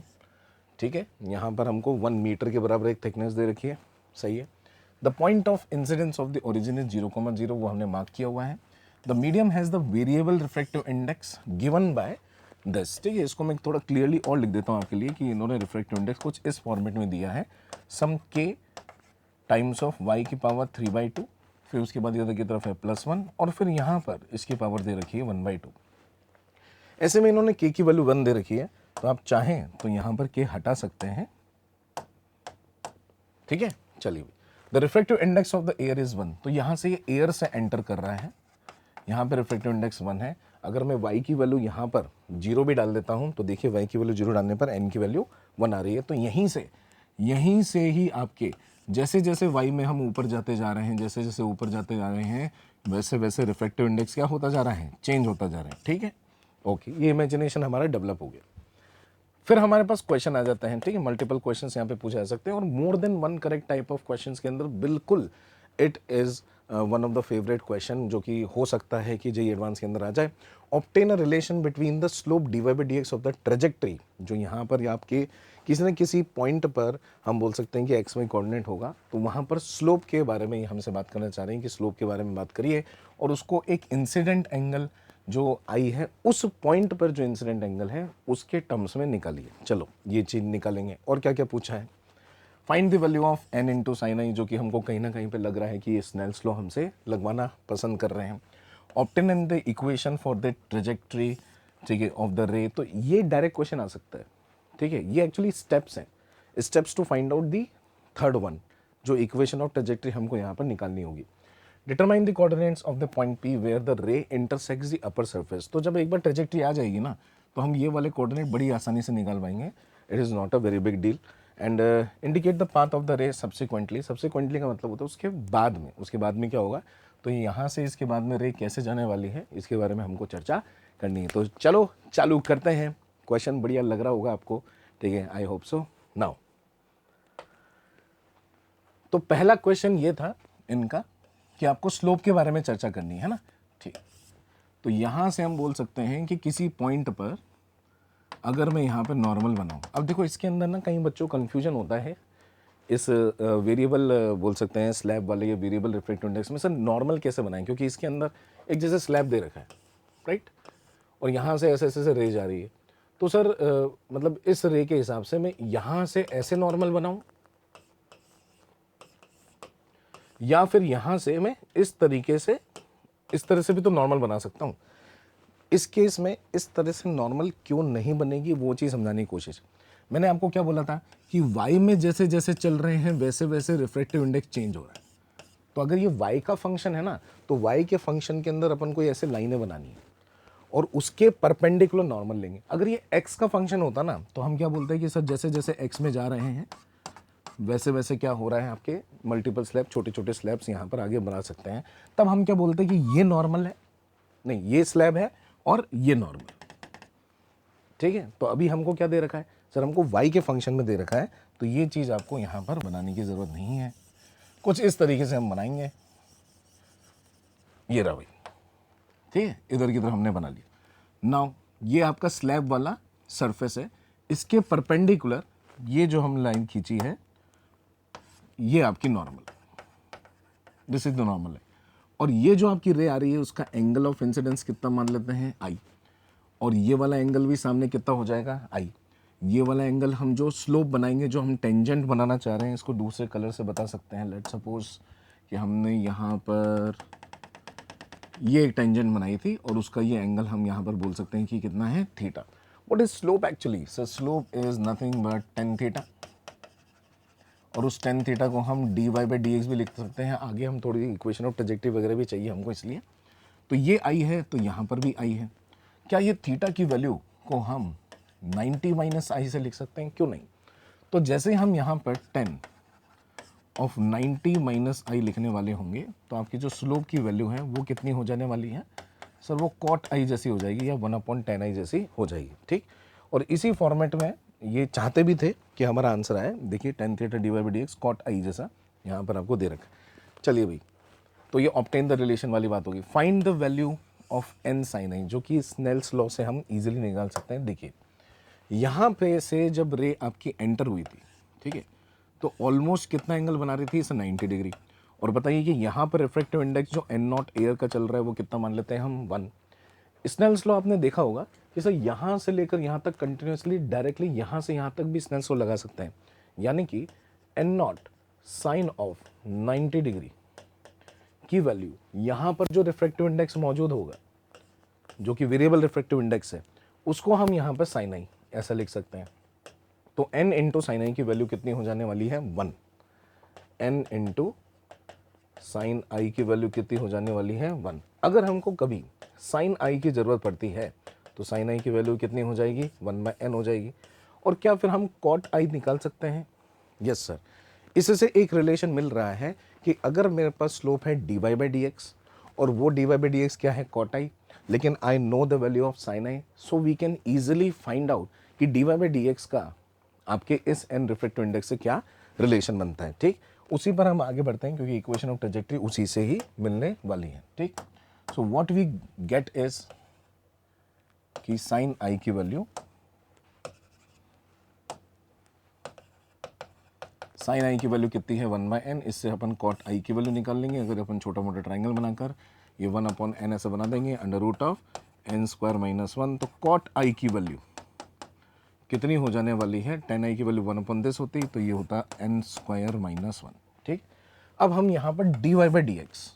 ठीक है। यहाँ पर हमको 1 मीटर के बराबर एक थिकनेस दे रखी है, सही है। The point of incidence of the origin is 0,0, वो हमने मार्क किया हुआ है। The medium has the variable refractive index given by 10। ठीक है, इसको मैं थोड़ा क्लियरली और लिख देता हूँ आपके लिए कि इन्होंने रिफ्रैक्टिव इंडेक्स कुछ इस फॉर्मेट में दिया है, सम k टाइम्स ऑफ y की पावर 3/2, फिर उसके बाद इधर की तरफ है +1 और फिर यहाँ पर इसकी पावर दे रखी है 1/2। ऐसे में इन्होंने k की वैल्यू 1 दे रखी है, तो आप चाहें तो यहाँ पर k हटा सकते हैं। ठीक है, चलिए, the refractive index of the air is 1, तो यहाँ से ये एयर से एंटर कर रहा है, यहाँ पे रिफ्रैक्टिव इंडेक्स 1 है। अगर मैं y की वैल्यू यहाँ पर 0 भी डाल देता हूँ तो देखिए y की वैल्यू 0 डालने पर n की वैल्यू 1 आ रही है। तो यहीं से ही आपके जैसे जैसे y में हम ऊपर जाते जा रहे हैं, जैसे जैसे ऊपर जाते जा रहे हैं, वैसे वैसे रिफ्रैक्टिव इंडेक्स क्या होता जा रहा है, चेंज होता जा रहा है। ठीक है, ओके, ये इमेजिनेशन हमारा डेवलप हो गया। फिर हमारे पास क्वेश्चन आ जाते हैं। ठीक है, मल्टीपल क्वेश्चंस यहाँ पे पूछे जा सकते हैं और more than one correct type of questions के अंदर बिल्कुल it is one of the favourite question जो कि हो सकता है कि जेईई एडवांस के अंदर आ जाए। Obtain a relation between the slope dy/dx of the trajectory, जो यहाँ पर आपके किसी न किसी पॉइंट पर हम बोल सकते हैं कि एक्स वाई कोऑर्डिनेट होगा, तो वहाँ पर स्लोप के बारे में हमसे बात करना चाह रहे हैं कि स्लोप के बारे में बात करिए और उसको एक इंसिडेंट एंगल जो आई है उस पॉइंट पर जो इंसिडेंट एंगल है उसके टर्म्स में निकालिए। चलो ये चीज़ निकालेंगे। और क्या क्या पूछा है, find the value of n into sine I, जो कि हमको कहीं ना कहीं पे लग रहा है कि ये स्नेल्स लॉ हमसे लगवाना पसंद कर रहे हैं। Obtain in the equation for the trajectory, ठीक है, ऑफ द रे, तो ये डायरेक्ट क्वेश्चन आ सकता है। ठीक है, ये एक्चुअली स्टेप्स हैं, steps to find out the third one, जो इक्वेशन ऑफ ट्रेजेक्ट्री हमको यहाँ पर निकालनी होगी। Determine the coordinates of the point P where the ray intersects the upper surface, तो जब एक बार ट्रेजेक्ट्री आ जाएगी ना तो हम ये वाले कोऑर्डिनेट बड़ी आसानी से निकाल पाएंगे। It is not a very big deal. And indicate the path of the रे सब्सिक्वेंटली, सब्सिक्वेंटली का मतलब होता है उसके बाद में क्या होगा, तो यहाँ से इसके बाद में रे कैसे जाने वाली है इसके बारे में हमको चर्चा करनी है। तो चलो चालू करते हैं। क्वेश्चन बढ़िया लग रहा होगा आपको, ठीक है, आई होप सो। नाउ तो पहला क्वेश्चन ये था इनका कि आपको स्लोप के बारे में चर्चा करनी है ना। ठीक, तो यहाँ से हम बोल सकते हैं कि किसी पॉइंट पर अगर मैं यहाँ पर नॉर्मल बनाऊँ, अब देखो इसके अंदर ना कई बच्चों को कन्फ्यूजन होता है इस वेरिएबल बोल सकते हैं स्लैब वाले या वेरिएबल रिफ्रैक्टिव इंडेक्स में सर नॉर्मल कैसे बनाएं, क्योंकि इसके अंदर एक जैसे स्लैब दे रखा है, राइट, और यहाँ से ऐसे ऐसे रे जा रही है, तो सर मतलब इस रे के हिसाब से मैं यहाँ से ऐसे नॉर्मल बनाऊँ या फिर यहाँ से मैं इस तरीके से, इस तरह से भी तो नॉर्मल बना सकता हूँ। इस केस में इस तरह से नॉर्मल क्यों नहीं बनेगी वो चीज़ समझाने की कोशिश। मैंने आपको क्या बोला था कि y में जैसे जैसे चल रहे हैं वैसे वैसे रिफ्रैक्टिव इंडेक्स चेंज हो रहा है। तो अगर ये y का फंक्शन है ना, तो y के फंक्शन के अंदर अपन को ऐसे लाइनें बनानी है और उसके परपेंडिकुलर नॉर्मल लेंगे। अगर ये x का फंक्शन होता ना तो हम क्या बोलते हैं कि सर जैसे जैसे x में जा रहे हैं वैसे वैसे क्या हो रहा है, आपके मल्टीपल स्लैब, छोटे छोटे स्लैब्स यहाँ पर आगे बना सकते हैं। तब हम क्या बोलते हैं कि ये नॉर्मल है, नहीं ये स्लैब है और ये नॉर्मल। ठीक है, तो अभी हमको क्या दे रखा है सर, हमको y के फंक्शन में दे रखा है, तो ये चीज़ आपको यहाँ पर बनाने की ज़रूरत नहीं है। कुछ इस तरीके से हम बनाएंगे, ये रहा भाई, ठीक है, इधर की तरफ हमने बना लिया। नाउ ये आपका स्लैब वाला सरफेस है, इसके परपेंडिकुलर ये जो हम लाइन खींची है ये आपकी normal, this is the normal है। और ये जो आपकी रे आ रही है उसका एंगल ऑफ इंसिडेंस कितना मान लेते हैं, आई, और ये वाला एंगल भी सामने कितना हो जाएगा, आई। ये वाला एंगल हम जो स्लोप बनाएंगे, जो हम टेंजेंट बनाना चाह रहे हैं, इसको दूसरे कलर से बता सकते हैं। लेट सपोज कि हमने यहाँ पर ये एक टेंजेंट बनाई थी और उसका ये एंगल हम यहाँ पर बोल सकते हैं कि कितना है, theta. What is slope actually, sir slope is nothing but tan theta, और उस टेन थीटा को हम dy/dx भी लिख सकते हैं। आगे हम थोड़ी इक्वेशन ऑफ ट्रेजेक्टरी वगैरह भी चाहिए हमको, इसलिए तो ये आई है, तो यहाँ पर भी आई है। क्या ये थीटा की वैल्यू को हम 90 माइनस आई से लिख सकते हैं, क्यों नहीं। तो जैसे हम यहाँ पर 10 ऑफ 90 माइनस आई लिखने वाले होंगे तो आपकी जो स्लोप की वैल्यू है वो कितनी हो जाने वाली है सर, वो कॉट आई जैसी हो जाएगी या 1/10 आई जैसी हो जाएगी। ठीक, और इसी फॉर्मेट में ये चाहते भी थे कि हमारा आंसर आए, देखिए टेन थीटा dy/dx कॉट आई जैसा यहाँ पर आपको दे रखा है। चलिए भाई, तो ये ऑब्टेन द रिलेशन वाली बात होगी। Find the value of n sin i, जो कि स्नेल्स लॉ से हम इजीली निकाल सकते हैं। देखिए यहाँ पे से जब रे आपकी एंटर हुई थी, ठीक है, तो ऑलमोस्ट कितना एंगल बना रही थी इसे, 90 डिग्री। और बताइए कि यहाँ पर रिफ्रैक्टिव इंडेक्स जो n0 एयर का चल रहा है वो कितना मान लेते हैं हम, 1। स्नेल्स लॉ आपने देखा होगा कि सर यहाँ से लेकर यहाँ तक कंटिन्यूसली डायरेक्टली यहाँ से यहाँ तक भी स्नेल्स लॉ लगा सकते हैं, यानी कि n not sine of 90 degree की वैल्यू यहाँ पर जो रिफ्रैक्टिव इंडेक्स मौजूद होगा, जो कि वेरिएबल रिफ्रैक्टिव इंडेक्स है, उसको हम यहाँ पर साइन आई ऐसा लिख सकते हैं। तो n इंटू साइन आई की वैल्यू कितनी हो जाने वाली है 1। n इंटू साइन आई की वैल्यू कितनी हो जाने वाली है 1। अगर हमको कभी साइन आई की ज़रूरत पड़ती है तो साइन आई की वैल्यू कितनी हो जाएगी 1/n हो जाएगी। और क्या फिर हम कॉट आई निकाल सकते हैं? यस सर, इससे एक रिलेशन मिल रहा है कि अगर मेरे पास स्लोप है dy/dx और वो dy/dx क्या है कॉट आई, लेकिन I know the value of sine i, so we can easily find out कि dy/dx का आपके इस n रिफ्रैक्टिव इंडेक्स से क्या रिलेशन बनता है। ठीक, उसी पर हम आगे बढ़ते हैं क्योंकि इक्वेशन ऑफ ट्रेजेक्टरी उसी से ही मिलने वाली है। ठीक, so what we get is कि साइन आई की वैल्यू, साइन आई की वैल्यू कितनी है 1/n। इससे अपन कॉट आई की वैल्यू निकाल लेंगे। अगर अपन छोटा मोटा ट्राइंगल बनाकर ये 1/n ऐसे बना देंगे, अंडर रूट ऑफ n² - 1, तो कॉट आई की वैल्यू कितनी हो जाने वाली है, tan आई की वैल्यू 1/this होती, तो ये होता n² - 1। ठीक, अब हम यहाँ पर dy/dx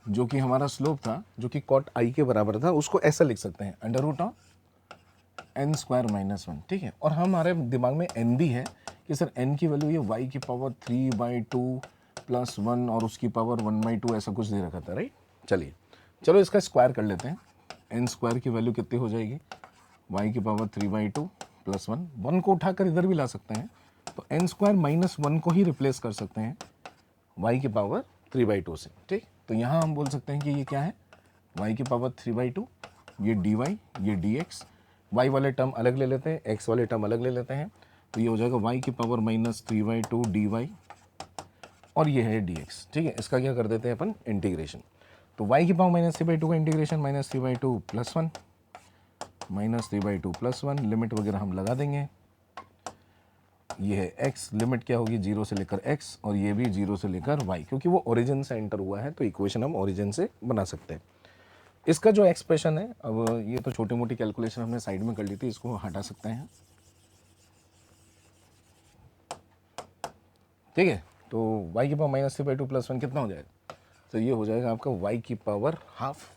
जो कि हमारा स्लोप था, जो कि कॉट आई के बराबर था, उसको ऐसा लिख सकते हैं अंडर रूट ऑफ n² - 1। ठीक है, और हमारे दिमाग में n भी है कि सर n की वैल्यू ये y की पावर 3/2 + 1 और उसकी पावर 1/2 ऐसा कुछ दे रखा था, राइट। चलिए चलो इसका स्क्वायर कर लेते हैं। n² की वैल्यू कितनी हो जाएगी, y की पावर 3/2 + 1, 1 को उठाकर इधर भी ला सकते हैं, तो n² - 1 को ही रिप्लेस कर सकते हैं y की पावर 3/2 से। ठीक, तो यहाँ हम बोल सकते हैं कि ये क्या है, y की पावर 3/2, ये dy, ये dx, y वाले टर्म अलग ले लेते हैं, x वाले टर्म अलग ले लेते हैं, तो ये हो जाएगा y की पावर -3/2 dy और ये है dx। ठीक है, इसका क्या कर देते हैं अपन इंटीग्रेशन, तो y की पावर -3/2 का इंटीग्रेशन -3/2 + 1 -3/2 + 1, लिमिट वगैरह हम लगा देंगे। ये है x, लिमिट क्या होगी 0 से लेकर x, और ये भी 0 से लेकर y, क्योंकि वो ओरिजिन से एंटर हुआ है तो इक्वेशन हम ओरिजिन से बना सकते हैं। इसका जो एक्सप्रेशन है, अब ये तो छोटी मोटी कैलकुलेशन हमने साइड में कर ली थी, इसको हटा सकते हैं। ठीक है, तो y की पावर -3/2 + 1 कितना हो जाएगा, तो ये हो जाएगा आपका y की पावर हाफ।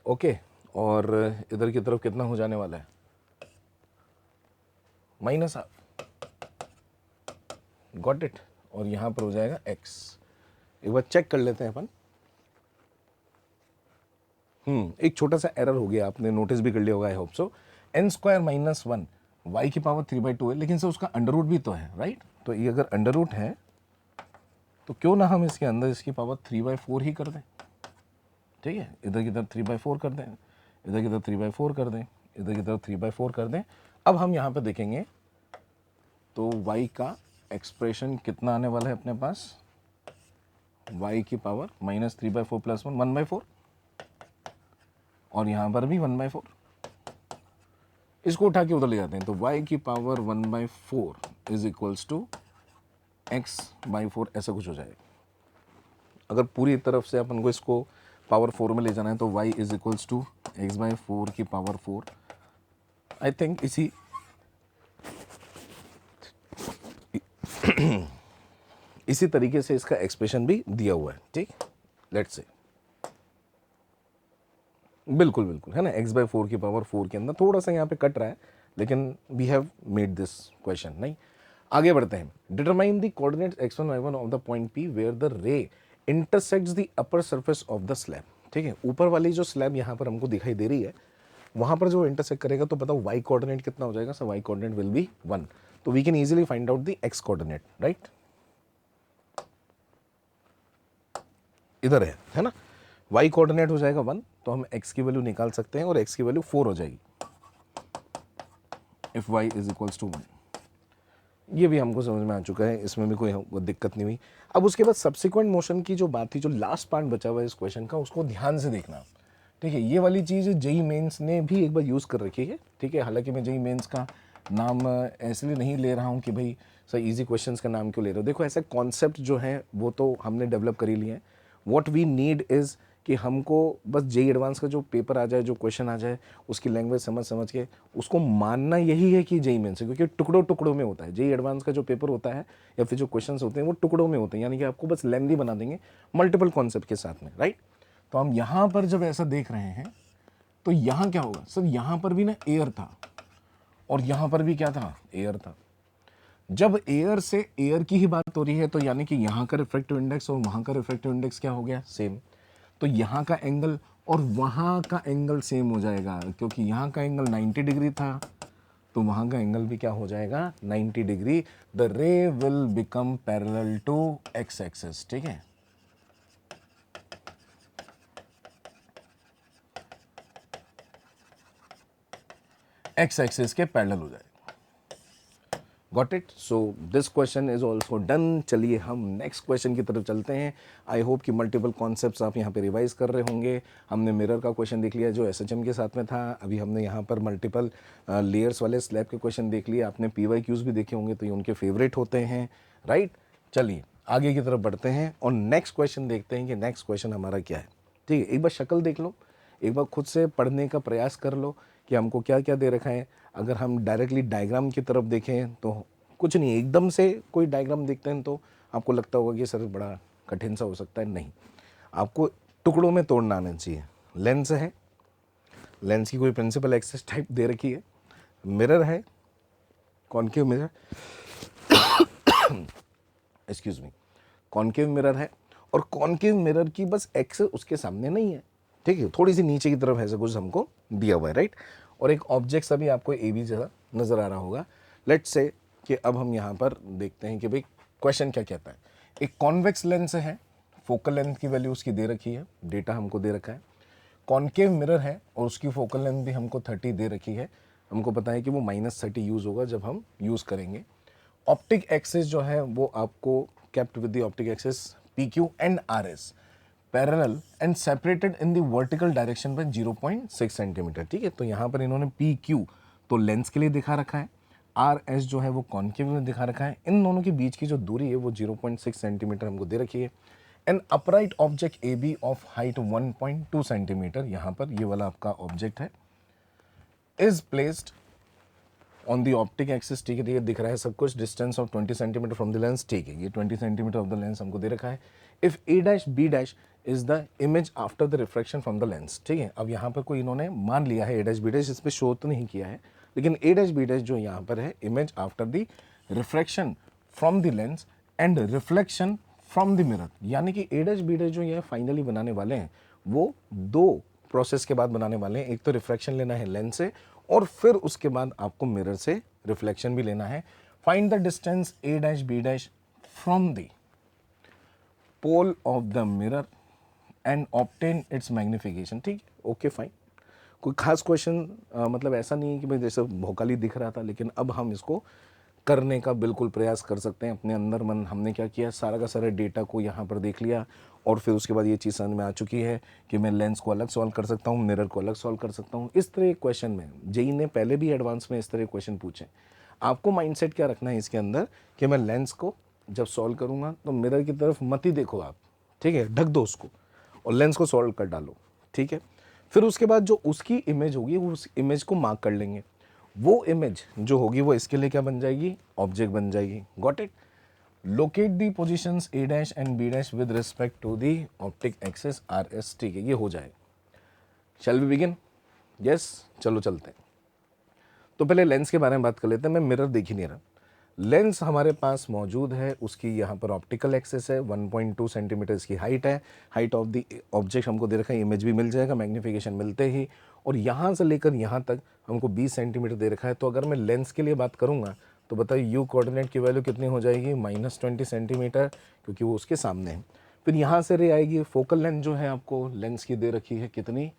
ओके, और इधर की तरफ कितना हो जाने वाला है, -हाफ। गॉट इट, और यहाँ पर हो जाएगा x। एक बार चेक कर लेते हैं अपन। एक छोटा सा एरर हो गया, आपने नोटिस भी कर लिया होगा, I hope so. n² - 1 y की पावर 3/2 है, लेकिन सर उसका अंडर रूट भी तो है, राइट। तो ये अगर अंडर रूट है तो क्यों ना हम इसके अंदर इसकी पावर 3/4 ही कर दें। ठीक है, इधर की तरफ 3/4 कर दें, इधर की तरफ 3/4 कर दें, इधर की तरफ 3/4 कर दें। अब हम यहाँ पे देखेंगे तो y का एक्सप्रेशन कितना आने वाला है अपने पास, y की पावर -3/4 + 1 1/4, और यहाँ पर भी 1/4। इसको उठा के उधर ले जाते हैं, तो y की पावर 1/4 = x/4 ऐसा कुछ हो जाएगा। अगर पूरी तरफ से अपन को इसको पावर 4 में ले जाना है तो y = x/4 की पावर 4। आई थिंक इसी तरीके से इसका एक्सप्रेशन भी दिया हुआ है। ठीक, लेट्स से बिल्कुल बिल्कुल है ना, x/4 की पावर 4 के अंदर थोड़ा सा यहाँ पे कट रहा है, लेकिन we have made this question. नहीं, आगे बढ़ते हैं। Determine the coordinates x1 y1 of the point P where the ray intersects the upper surface of the slab. ठीक है, ऊपर वाली जो स्लैब यहाँ पर हमको दिखाई दे रही है, वहाँ पर जो इंटरसेक्ट करेगा, तो बताओ y कोऑर्डिनेट कितना हो जाएगा। So y coordinate will be 1, तो we can easily find out the x coordinate, right. इधर है ना, y कोऑर्डिनेट हो जाएगा 1, तो हम x की वैल्यू निकाल सकते हैं, और x की वैल्यू 4 हो जाएगी इफ y = 1। ये भी हमको समझ में आ चुका है, इसमें भी कोई दिक्कत नहीं हुई। अब उसके बाद सब्सिक्वेंट मोशन की जो बात थी, जो लास्ट पार्ट बचा हुआ है इस क्वेश्चन का, उसको ध्यान से देखना। ठीक है, ये वाली चीज़ जेई मेंस ने भी एक बार यूज़ कर रखी है। ठीक है, हालांकि मैं जेई मेंस का नाम इसलिए नहीं ले रहा हूँ कि भाई सर इजी क्वेश्चंस का नाम क्यों ले रहे हो। देखो, ऐसे कॉन्सेप्ट जो है वो तो हमने डेवलप कर ही लिए हैं। व्हाट वी नीड इज़ कि हमको बस जेई एडवांस का जो पेपर आ जाए, जो क्वेश्चन आ जाए, उसकी लैंग्वेज समझ समझ के उसको मानना यही है कि जेई मेंस है, क्योंकि टुकड़ों टुकड़ों में होता है। जेई एडवांस का जो पेपर होता है या फिर जो क्वेश्चंस होते हैं वो टुकड़ों में होते हैं, यानी कि आपको बस लेंथी बना देंगे मल्टीपल कॉन्सेप्ट के साथ में, राइट। तो हम यहाँ पर जब ऐसा देख रहे हैं तो यहाँ क्या होगा सर, यहाँ पर भी ना एयर था और यहाँ पर भी क्या था, एयर था। जब एयर से एयर की ही बात हो रही है तो यानी कि यहाँ का रिफ्रैक्टिव इंडेक्स और वहाँ का रिफ्रैक्टिव इंडेक्स क्या हो गया, सेम। तो यहाँ का एंगल और वहाँ का एंगल सेम हो जाएगा, क्योंकि यहाँ का एंगल 90 डिग्री था तो वहाँ का एंगल भी क्या हो जाएगा, 90 degree. The ray will become parallel to X axis, ठीक है। एक्स एक्सिस के पैरेलल हो जाएगा। Got it. So this question is also done. चलिए हम नेक्स्ट क्वेश्चन की तरफ चलते हैं। आई होप कि मल्टीपल कॉन्सेप्ट्स आप यहाँ पे रिवाइज कर रहे होंगे। हमने मिरर का क्वेश्चन देख लिया जो एसएचएम के साथ में था। अभी हमने यहाँ पर मल्टीपल लेयर्स वाले स्लैब के क्वेश्चन देख लिए। आपने पीवाईक्यूज भी देखे होंगे तो ये उनके फेवरेट होते हैं, राइट। चलिए आगे की तरफ बढ़ते हैं और नेक्स्ट क्वेश्चन देखते हैं कि नेक्स्ट क्वेश्चन हमारा क्या है। ठीक है, एक बार शक्ल देख लो, एक बार खुद से पढ़ने का प्रयास कर लो कि हमको क्या क्या दे रखा है। अगर हम डायरेक्टली डायग्राम की तरफ देखें तो कुछ नहीं, एकदम से कोई डायग्राम देखते हैं तो आपको लगता होगा कि सर बड़ा कठिन सा हो सकता है। नहीं, आपको टुकड़ों में तोड़ना आना चाहिए। लेंस है, लेंस की कोई प्रिंसिपल एक्सिस टाइप दे रखी है, मिरर है, concave mirror excuse me, concave mirror है और कॉन्केव मिरर की बस एक्सिस उसके सामने नहीं है, ठीक है, थोड़ी सी नीचे की तरफ ऐसा कुछ हमको दिया हुआ है, राइट। और एक ऑब्जेक्ट सा भी आपको ए बी जैसा नजर आ रहा होगा। लेट्स से कि अब हम यहाँ पर देखते हैं कि भाई क्वेश्चन क्या कहता है। एक कॉन्वेक्स लेंस है, फोकल लेंथ की वैल्यू उसकी दे रखी है, डेटा हमको दे रखा है। कॉन्केव मिरर है और उसकी फोकल लेंथ भी हमको 30 दे रखी है। हमको पता है कि वो -30 यूज़ होगा जब हम यूज़ करेंगे। ऑप्टिक एक्सिस जो है वो आपको kept with the optic axis P Q and R S parallel and separated in the vertical direction by 0.6 centimetre, ठीक है। तो यहाँ पर इन्होंने पी क्यू तो लेंस के लिए दिखा रखा है, आर एस जो है वो कॉन्केव में दिखा रखा है। इन दोनों के बीच की जो दूरी है वो 0.6 सेंटीमीटर हमको दे रखी है। An upright object A B of height 1.2 centimetre, यहाँ पर ये वाला आपका ऑब्जेक्ट है, is placed on the optic axis, ठीक है, ये दिख रहा है सब कुछ। Distance of 20 centimetre from the lens, ठीक है, ये 20 सेंटीमीटर ऑफ द लेंस हमको दे रखा है। If A dash B dash is the image after the reflection from the lens, ठीक है। अब यहाँ पर कोई इन्होंने मान लिया है ए डैश बी डैश, इस पर शो तो नहीं किया है, लेकिन ए डैश बी डैश जो यहाँ पर है image after the reflection from the lens and reflection from the mirror, यानी कि ए डैश बी डैश जो ये फाइनली बनाने वाले हैं वो दो प्रोसेस के बाद बनाने वाले हैं। एक तो रिफ्लेक्शन लेना है लेंस से और फिर उसके बाद आपको मिरर से रिफ्लेक्शन भी लेना है। Find the distance A dash B dash from the pole of the mirror and obtain its magnification, ठीक है, ओके फाइन। कोई खास क्वेश्चन मतलब ऐसा नहीं है कि भाई जैसे भौकाली दिख रहा था, लेकिन अब हम इसको करने का बिल्कुल प्रयास कर सकते हैं अपने अंदर। मन हमने क्या किया, सारा का सारा डेटा को यहाँ पर देख लिया और फिर उसके बाद ये चीज़ समझ में आ चुकी है कि मैं लेंस को अलग सॉल्व कर सकता हूँ, मिरर को अलग सॉल्व कर सकता हूँ। इस तरह क्वेश्चन में जेई ने पहले भी एडवांस में इस तरह क्वेश्चन पूछे। आपको माइंडसेट क्या रखना है इसके अंदर कि मैं लेंस को जब सॉल्व करूँगा तो मिरर की तरफ मत ही देखो आप, ठीक है, ढक दो उसको और लेंस को सॉल्व कर डालो, ठीक है। फिर उसके बाद जो उसकी इमेज होगी उस इमेज को मार्क कर लेंगे। वो इमेज जो होगी वो इसके लिए क्या बन जाएगी, ऑब्जेक्ट बन जाएगी। Got it. Locate the positions A dash and B dash with respect to the optic axis R S, ठीक है, ये हो जाएगा। Shall we begin? यस, चलो चलते हैं। तो पहले लेंस के बारे में बात कर लेते हैं। मैं मिरर देख ही नहीं रहा, लेंस हमारे पास मौजूद है, उसकी यहाँ पर ऑप्टिकल एक्सिस है, 1.2 सेंटीमीटर इसकी हाइट है। हाइट ऑफ द ऑब्जेक्ट हमको दे रखा है, इमेज भी मिल जाएगा मैग्नीफिकेशन मिलते ही, और यहाँ से लेकर यहाँ तक हमको 20 सेंटीमीटर दे रखा है। तो अगर मैं लेंस के लिए बात करूँगा तो बताइए यू कोऑर्डिनेट की वैल्यू कितनी हो जाएगी, -20 सेंटीमीटर, क्योंकि वो उसके सामने है। फिर यहाँ से रे आएगी, फोकल लेंथ जो है आपको लेंस की दे रखी है कितनी,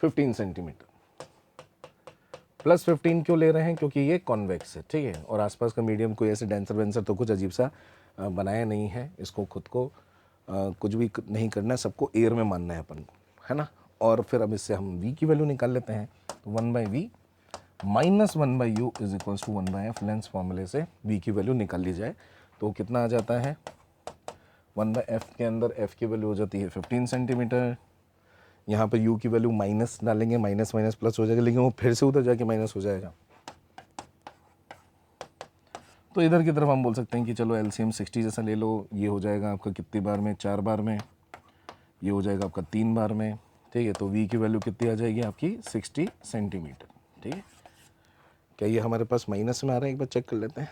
15 सेंटीमीटर। +15 क्यों ले रहे हैं, क्योंकि ये कॉन्वेक्स है, ठीक है, और आसपास का मीडियम कोई ऐसे डेंसर वेंसर तो कुछ अजीब सा बनाया नहीं है। इसको खुद को कुछ भी नहीं करना है, सबको एयर में मानना है अपन को, है ना। और फिर अब इससे हम v की वैल्यू निकाल लेते हैं। तो 1/v -1/u is equals to 1/f, lens फॉर्मूले से v की वैल्यू निकाल ली जाए तो कितना आ जाता है, 1/f के अंदर f की वैल्यू हो जाती है 15 सेंटीमीटर, यहाँ पर u की वैल्यू माइनस डालेंगे, माइनस माइनस प्लस हो जाएगा, लेकिन वो फिर से उधर जाके माइनस हो जाएगा। तो इधर की तरफ हम बोल सकते हैं कि चलो एलसीएम 60 जैसा ले लो, ये हो जाएगा आपका कितनी बार में, 4 बार में, ये हो जाएगा आपका 3 बार में, ठीक है। तो v की वैल्यू कितनी आ जाएगी आपकी 60 सेंटीमीटर, ठीक है। क्या ये हमारे पास माइनस में आ रहा है, एक बार चेक कर लेते हैं,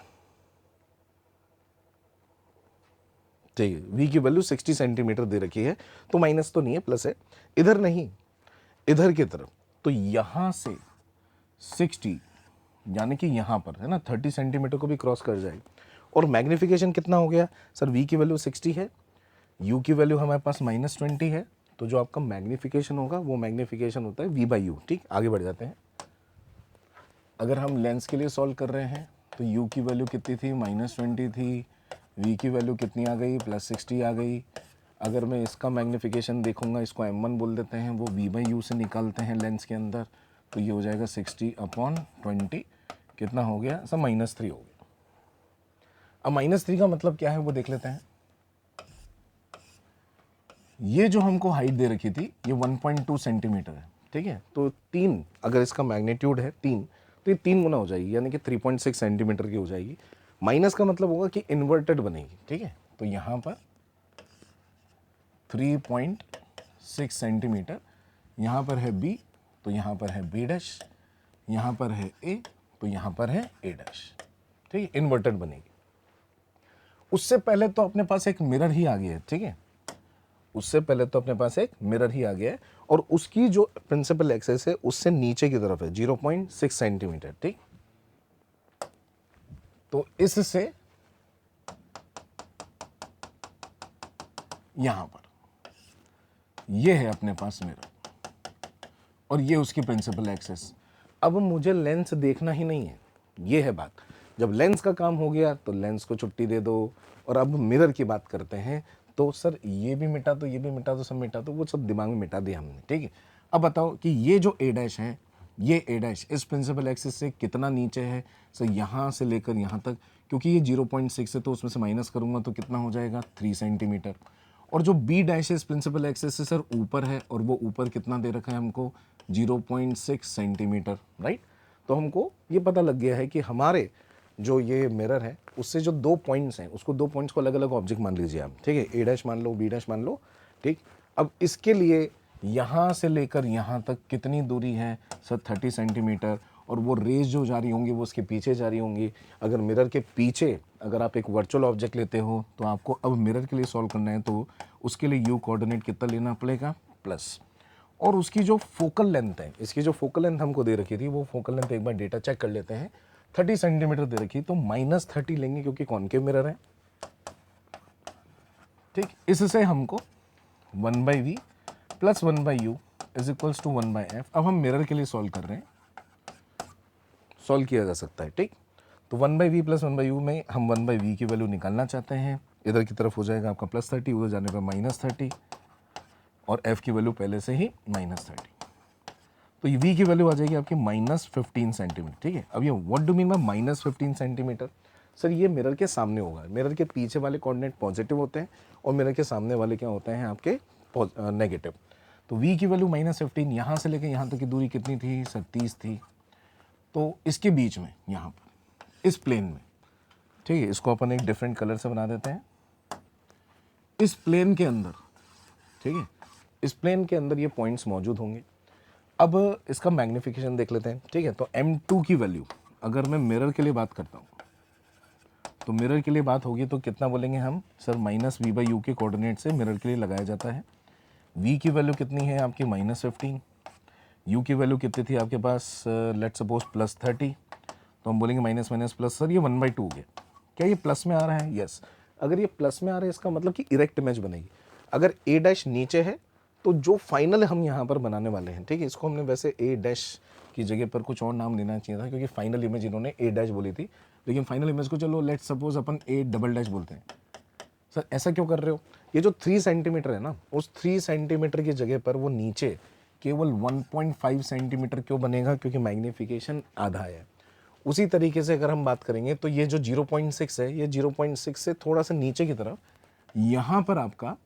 ठीक है। v की वैल्यू 60 सेंटीमीटर दे रखी है, तो माइनस तो नहीं है, प्लस है। इधर नहीं, इधर की तरफ, तो यहां से 60 यानी कि यहां पर है ना 30 सेंटीमीटर को भी क्रॉस कर जाएगी। और मैग्निफिकेशन कितना हो गया सर, v की वैल्यू 60 है, u की वैल्यू हमारे पास -20 है, तो जो आपका मैग्निफिकेशन होगा वो मैग्निफिकेशन होता है v/u, ठीक। आगे बढ़ जाते हैं। अगर हम लेंस के लिए सॉल्व कर रहे हैं तो u की वैल्यू कितनी थी, -20 थी, v की वैल्यू कितनी आ गई, +60 आ गई। अगर मैं इसका मैग्निफिकेशन देखूंगा, इसको m1 बोल देते हैं, वो v/u से निकालते हैं लेंस के अंदर, तो ये हो जाएगा 60/20, कितना हो गया सर, -3 हो गया। अब -3 का मतलब क्या है वो देख लेते हैं। ये जो हमको हाइट दे रखी थी ये 1.2 सेंटीमीटर है, ठीक है। तो 3, अगर इसका मैग्नीट्यूड है 3, तो ये 3 गुना हो जाएगी, यानी कि 3.6 सेंटीमीटर की हो जाएगी। माइनस का मतलब होगा कि इन्वर्टेड बनेगी, ठीक है। तो यहाँ पर 3.6 सेंटीमीटर, यहाँ पर है b, तो यहाँ पर है b', यहाँ पर है a, तो यहाँ पर है a', ठीक है, इन्वर्टेड बनेगी। उससे पहले तो अपने पास एक मिरर ही आ गया है, ठीक है। उससे पहले तो अपने पास एक मिरर ही आ गया है, और उसकी जो प्रिंसिपल एक्सेस है उससे नीचे की तरफ है 0.6 सेंटीमीटर, ठीक। तो इससे यहां पर ये है अपने पास मिरर, और ये उसकी प्रिंसिपल एक्सेस। अब मुझे लेंस देखना ही नहीं है, ये है बात। जब लेंस का काम हो गया तो लेंस को छुट्टी दे दो। और अब मिरर की बात करते हैं, तो सर ये भी मिटा दो, ये भी मिटा दो, सब मिटा दो, वो सब दिमाग में मिटा दिया हमने, ठीक है। अब बताओ कि ये जो a' है, ये a' इस प्रिंसिपल एक्सिस से कितना नीचे है सर, यहाँ से लेकर यहाँ तक, क्योंकि ये 0.6 है तो उसमें से माइनस करूँगा तो कितना हो जाएगा 3 सेंटीमीटर। और जो b' इस प्रिंसिपल एक्सिस से सर ऊपर है, और वो ऊपर कितना दे रखा है हमको 0.6 सेंटीमीटर, राइट। तो हमको ये पता लग गया है कि हमारे जो ये मिरर है उससे जो 2 पॉइंट्स हैं, उसको 2 पॉइंट्स को अलग अलग ऑब्जेक्ट मान लीजिए आप, ठीक है। a' मान लो, b' मान लो, ठीक। अब इसके लिए यहाँ से लेकर यहाँ तक कितनी दूरी है सर 30 सेंटीमीटर, और वो रेज जो जा रही होंगी वो उसके पीछे जा रही होंगी। अगर मिरर के पीछे अगर आप एक वर्चुअल ऑब्जेक्ट लेते हो तो आपको अब मिरर के लिए सॉल्व करना है, तो उसके लिए u कोऑर्डिनेट कितना लेना पड़ेगा, प्लस, और उसकी जो फोकल लेंथ है, इसकी जो फोकल लेंथ हमको दे रखी थी, वो फोकल लेंथ एक बार डेटा चेक कर लेते हैं। 30 सेंटीमीटर दे रखी, तो -30 लेंगे क्योंकि कॉनकेव मिरर है, ठीक। इससे हमको 1/v plus 1/u is equals to 1/f। अब हम मिरर के लिए सॉल्व कर रहे हैं, सॉल्व किया जा सकता है, ठीक। तो 1/v प्लस 1/u में हम 1/v की वैल्यू निकालना चाहते हैं। इधर की तरफ हो जाएगा आपका +30, उधर जाने पर -30, और f की वैल्यू पहले से ही -30, तो ये v की वैल्यू आ जाएगी आपकी -15 सेंटीमीटर, ठीक है। अब ये what do mean bye -15 centimetre, sir ये मिरर के सामने होगा। मिरर के पीछे वाले कोऑर्डिनेट पॉजिटिव होते हैं और मिरर के सामने वाले क्या होते हैं आपके नेगेटिव। तो v की वैल्यू -15, यहाँ से लेकर यहाँ तक की दूरी कितनी थी सर 30 थी, तो इसके बीच में यहाँ पर इस प्लेन में, ठीक है, इसको अपन एक डिफरेंट कलर से बना देते हैं। इस प्लेन के अंदर, ठीक है, इस प्लेन के अंदर ये पॉइंट्स मौजूद होंगे। अब इसका मैग्निफिकेशन देख लेते हैं, ठीक है। तो m2 की वैल्यू अगर मैं मिरर के लिए बात करता हूँ, तो मिरर के लिए बात होगी तो कितना बोलेंगे हम सर, -v/u के कोऑर्डिनेट से मिरर के लिए लगाया जाता है। v की वैल्यू कितनी है आपकी -15, u की वैल्यू कितनी थी आपके पास, लेट्स सपोज +30, तो हम बोलेंगे माइनस माइनस प्लस, सर ये 1/2 हो गया। क्या ये प्लस में आ रहा है, यस। अगर ये प्लस में आ रहा है इसका मतलब कि इरेक्ट इमेज बनेगी। अगर a' नीचे है तो जो फाइनल हम यहाँ पर बनाने वाले हैं, ठीक है, इसको हमने वैसे a' की जगह पर कुछ और नाम देना चाहिए था, क्योंकि फाइनल इमेज इन्होंने a' बोली थी, लेकिन फाइनल इमेज को चलो लेट्स सपोज अपन a" बोलते हैं। सर ऐसा क्यों कर रहे हो, ये जो 3 सेंटीमीटर है ना, उस 3 सेंटीमीटर की जगह पर वो नीचे केवल 1.5 सेंटीमीटर क्यों बनेगा, क्योंकि मैग्नीफिकेशन आधा है। उसी तरीके से अगर हम बात करेंगे तो ये जो 0.6 है, ये 0.6 से थोड़ा सा नीचे की तरफ यहाँ पर आपका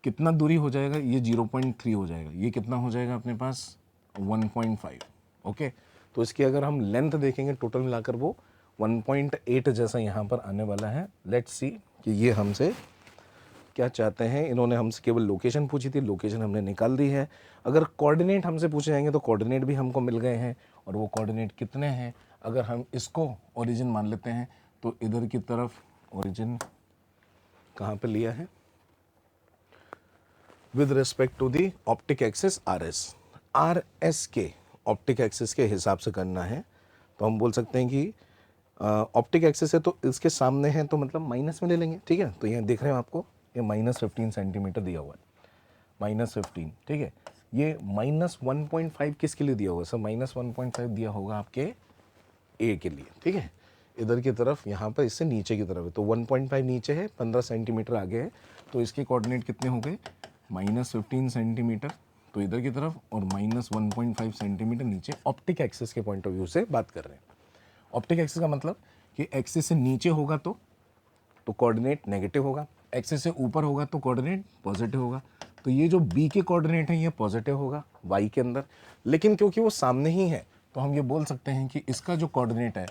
कितना दूरी हो जाएगा, ये 0.3 हो जाएगा, ये कितना हो जाएगा अपने पास 1.5। ओके, तो इसकी अगर हम लेंथ देखेंगे टोटल मिलाकर वो 1.8 जैसा यहाँ पर आने वाला है। लेट्स सी कि ये हमसे क्या चाहते हैं। इन्होंने हमसे केवल लोकेशन पूछी थी, लोकेशन हमने निकाल दी है। अगर कोऑर्डिनेट हमसे पूछे जाएंगे तो कोऑर्डिनेट भी हमको मिल गए हैं, और वो कोऑर्डिनेट कितने हैं, अगर हम इसको ओरिजिन मान लेते हैं तो इधर की तरफ ओरिजिन कहाँ पे लिया है, with respect to the optic axis R S के ऑप्टिक एक्सिस के हिसाब से करना है। तो हम बोल सकते हैं कि ऑप्टिक एक्सिस है तो इसके सामने है तो मतलब माइनस में ले लेंगे। ठीक है, तो यहाँ देख रहे हो आपको ये -15 सेंटीमीटर दिया हुआ है, -15। ठीक है, ये -1.5 किसके लिए दिया हुआ है सर? -1.5 दिया होगा आपके ए के लिए। ठीक है, इधर की तरफ यहाँ पर इससे नीचे की तरफ है, तो 1.5 नीचे है, 15 सेंटीमीटर आगे है, तो इसके कोऑर्डिनेट कितने हो गए -15 सेंटीमीटर, तो इधर की तरफ, और -1.5 सेंटीमीटर नीचे। ऑप्टिक एक्सिस के पॉइंट ऑफ व्यू से बात कर रहे हैं। ऑप्टिक एक्सिस का मतलब कि एक्सिस से नीचे होगा तो कोऑर्डिनेट नेगेटिव होगा, एक्सिस से ऊपर होगा तो कोऑर्डिनेट पॉजिटिव होगा। तो ये जो बी के कोऑर्डिनेट है ये पॉजिटिव होगा वाई के अंदर, लेकिन क्योंकि वो सामने ही है तो हम ये बोल सकते हैं कि इसका जो कोऑर्डिनेट है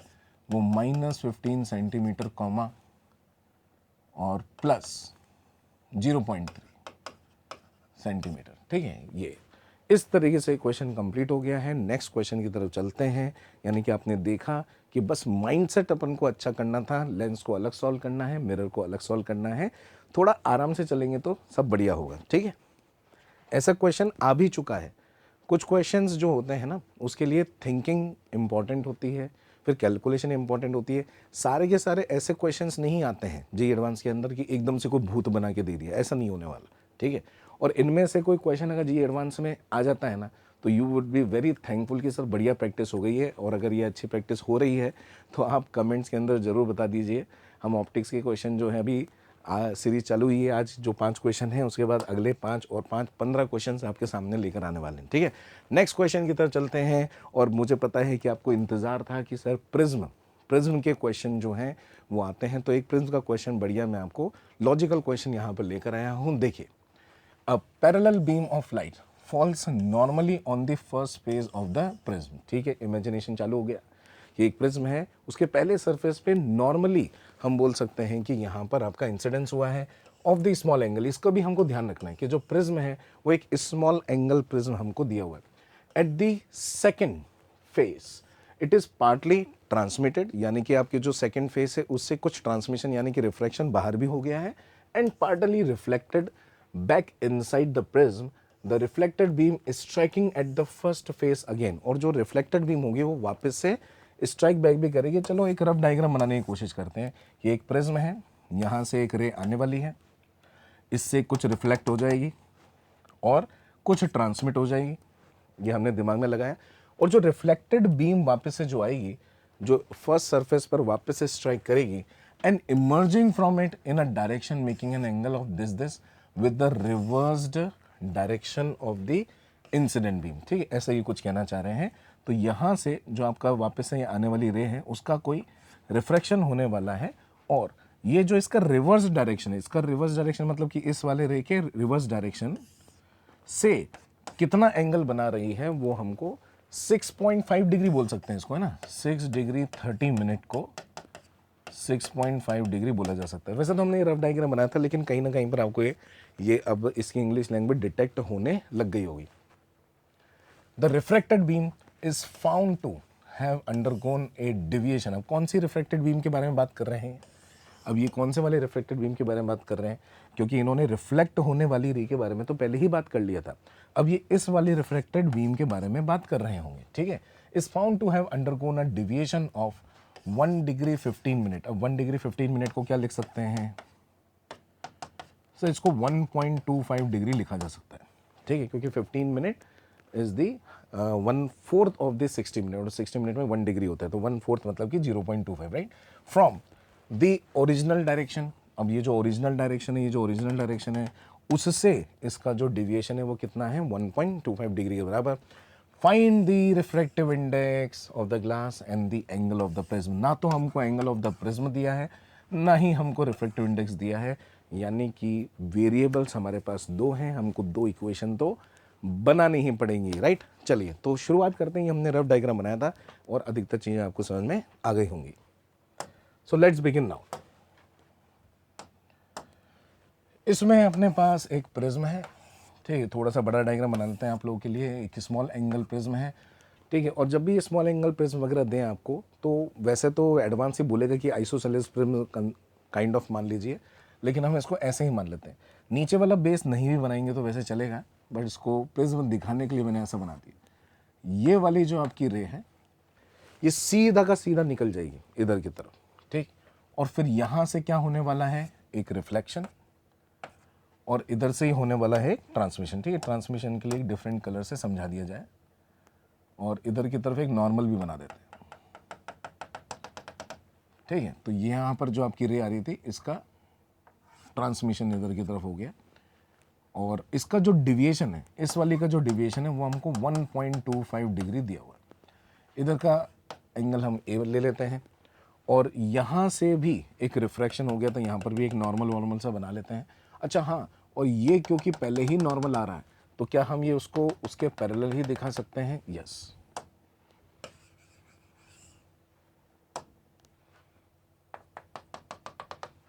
वो -15 सेंटीमीटर कॉमा और +0.3 सेंटीमीटर। ठीक है, ये इस तरीके से क्वेश्चन कंप्लीट हो गया है। नेक्स्ट क्वेश्चन की तरफ चलते हैं। यानी कि आपने देखा कि बस माइंडसेट अपन को अच्छा करना था, लेंस को अलग सॉल्व करना है, मिरर को अलग सॉल्व करना है, थोड़ा आराम से चलेंगे तो सब बढ़िया होगा। ठीक है, ऐसा क्वेश्चन आ भी चुका है। कुछ क्वेश्चंस जो होते हैं ना उसके लिए थिंकिंग इंपॉर्टेंट होती है, फिर कैलकुलेशन इंपॉर्टेंट होती है। सारे के सारे ऐसे क्वेश्चंस नहीं आते हैं जी एडवांस के अंदर कि एकदम से कोई भूत बना के दे दिया, ऐसा नहीं होने वाला। ठीक है, और इनमें से कोई क्वेश्चन अगर जी एडवांस में आ जाता है ना तो you would be very thankful कि सर बढ़िया प्रैक्टिस हो गई है। और अगर ये अच्छी प्रैक्टिस हो रही है तो आप कमेंट्स के अंदर ज़रूर बता दीजिए। हम ऑप्टिक्स के क्वेश्चन जो है अभी सीरीज चालू हुई है, आज जो 5 क्वेश्चन हैं उसके बाद अगले 5 और 5 15 क्वेश्चन आपके सामने लेकर आने वाले हैं। ठीक है, नेक्स्ट क्वेश्चन की तरफ चलते हैं। और मुझे पता है कि आपको इंतज़ार था कि सर प्रिज्म के क्वेश्चन जो हैं वो आते हैं, तो एक प्रिज्म का क्वेश्चन बढ़िया मैं आपको लॉजिकल क्वेश्चन यहाँ पर लेकर आया हूँ। देखिए, A parallel beam of light falls normally on the first phase of the prism। ठीक है, इमेजिनेशन चालू हो गया कि एक प्रिज्म है, उसके पहले सरफेस पे नॉर्मली हम बोल सकते हैं कि यहाँ पर आपका इंसिडेंस हुआ है ऑफ द स्मॉल एंगल। इसका भी हमको ध्यान रखना है कि जो प्रिज्म है वो एक स्मॉल एंगल प्रिज्म हमको दिया हुआ है। At the second phase it is partly transmitted, यानी कि आपके जो सेकेंड फेज है उससे कुछ ट्रांसमिशन यानी कि रिफ्रैक्शन बाहर भी हो गया है, and partly reflected back inside the prism, the reflected beam is striking at the first face again। और जो reflected beam होगी वो वापस से strike back भी करेगी। चलो एक रफ डायग्राम बनाने की कोशिश करते हैं कि एक प्रिज्म है, यहाँ से एक रे आने वाली है, इससे कुछ रिफ्लेक्ट हो जाएगी और कुछ ट्रांसमिट हो जाएगी, ये हमने दिमाग में लगाया। और जो रिफ्लेक्टेड बीम वापस से जो आएगी, जो फर्स्ट सरफेस पर वापस से स्ट्राइक करेगी, and emerging from it in a direction making an angle of this with the reversed direction of the incident beam. ठीक है, ऐसा ही कुछ कहना चाह रहे हैं। तो यहाँ से जो आपका वापस से आने वाली रे है उसका कोई रिफ्रैक्शन होने वाला है, और ये जो इसका रिवर्स डायरेक्शन है, इसका रिवर्स डायरेक्शन मतलब कि इस वाले रे के रिवर्स डायरेक्शन से कितना एंगल बना रही है वो हमको 6.5 डिग्री बोल सकते हैं इसको, है ना। 6 डिग्री 30 मिनट को 6.5 डिग्री बोला जा सकता है। वैसे तो हमने ये रफ डायग्राम बनाया था, लेकिन कहीं ना कहीं पर आपको ये अब इसकी इंग्लिश लैंग्वेज डिटेक्ट होने लग गई होगी। The refracted beam is found to have undergone a deviation. अब कौन सी रिफ्रैक्टेड बीम के बारे में बात कर रहे हैं? अब ये कौन से वाले रिफ्लेक्टेड बीम के बारे में बात कर रहे हैं? क्योंकि इन्होंने रिफ्लेक्ट होने वाली रे के बारे में तो पहले ही बात कर लिया था। अब ये इस वाली रिफ्लेक्टेड बीम के बारे में बात कर रहे होंगे। ठीक है, is found to have undergone a deviation of 1 degree 15 minute. अब 1 डिग्री 15 मिनट को क्या लिख सकते हैं? सो इसको 1.25 डिग्री लिखा जा सकता है। ठीक है, क्योंकि 15 minute is the 1/4 of the 60 minute, और 60 मिनट में 1 डिग्री होता है, तो 1/4 मतलब कि 0.25, right, from the original direction. अब ये जो ओरिजिनल डायरेक्शन है, ये जो ओरिजिनल डायरेक्शन है उससे इसका जो डिविएशन है वो कितना है? 1.25 डिग्री के बराबर। Find the refractive index of the glass and the angle of the prism. ना तो हमको एंगल ऑफ द प्रिज्म दिया है, ना ही हमको रिफ्रैक्टिव इंडेक्स दिया है। यानी कि वेरिएबल्स हमारे पास दो हैं, हमको दो इक्वेशन तो बनानी ही पड़ेंगी, राइट। चलिए तो शुरुआत करते हैं। हमने रफ डायग्राम बनाया था और अधिकतर चीज़ें आपको समझ में आ गई होंगी। So let's begin now. इसमें अपने पास एक प्रिज्म है, ठीक है। थोड़ा सा बड़ा डायग्राम बना लेते हैं आप लोगों के लिए। एक स्मॉल एंगल प्रिज्म है, ठीक है। और जब भी स्मॉल एंगल प्रिज्म वगैरह दें आपको, तो वैसे तो एडवांस ही बोलेगा कि आइसोसेलेस प्रिज्म काइंड ऑफ मान लीजिए, लेकिन हम इसको ऐसे ही मान लेते हैं। नीचे वाला बेस नहीं भी बनाएंगे तो वैसे चलेगा, बट इसको प्रिज्म दिखाने के लिए मैंने ऐसा बना दिया। ये वाली जो आपकी रे है ये सीधा का सीधा निकल जाएगी इधर की तरफ, ठीक। और फिर यहाँ से क्या होने वाला है, एक रिफ्लेक्शन, और इधर से ही होने वाला है ट्रांसमिशन, ठीक है। ट्रांसमिशन के लिए डिफरेंट कलर से समझा दिया जाए, और इधर की तरफ एक नॉर्मल भी बना देते हैं, ठीक है। तो ये यहाँ पर जो आपकी रे आ रही थी, इसका ट्रांसमिशन इधर की तरफ हो गया, और इसका जो डिविएशन है, इस वाली का जो डिविएशन है वो हमको 1.25 डिग्री दिया हुआ है। इधर का एंगल हम ए ले लेते हैं, और यहाँ से भी एक रिफ्रैक्शन हो गया, तो यहाँ पर भी एक नॉर्मल सा बना लेते हैं। अच्छा हाँ, और ये क्योंकि पहले ही नॉर्मल आ रहा है, तो क्या हम ये उसको उसके पैरेलल ही दिखा सकते हैं? यस।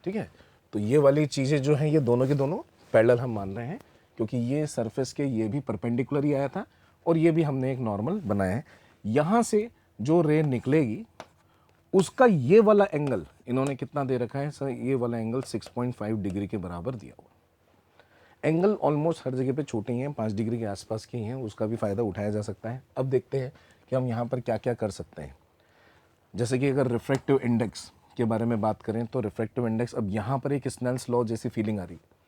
ठीक है, तो ये वाली चीज़ें जो हैं ये दोनों के दोनों पैरेलल हम मान रहे हैं, क्योंकि ये सरफेस के ये भी परपेंडिकुलर ही आया था, और ये भी हमने एक नॉर्मल बनाया है। यहाँ से जो रे निकलेगी उसका ये वाला एंगल इन्होंने कितना दे रखा है सर? ये वाला एंगल 6.5 डिग्री के बराबर दिया हुआ। एंगल ऑलमोस्ट हर जगह पे छोटे ही हैं, 5 डिग्री के आसपास के ही हैं, उसका भी फ़ायदा उठाया जा सकता है। अब देखते हैं कि हम यहाँ पर क्या क्या कर सकते हैं। जैसे कि अगर रिफ्रैक्टिव इंडेक्स के बारे में बात करें, तो रिफ्रैक्टिव इंडेक्स, अब यहाँ पर एक स्नेल्स लॉ जैसी फीलिंग आ रही है।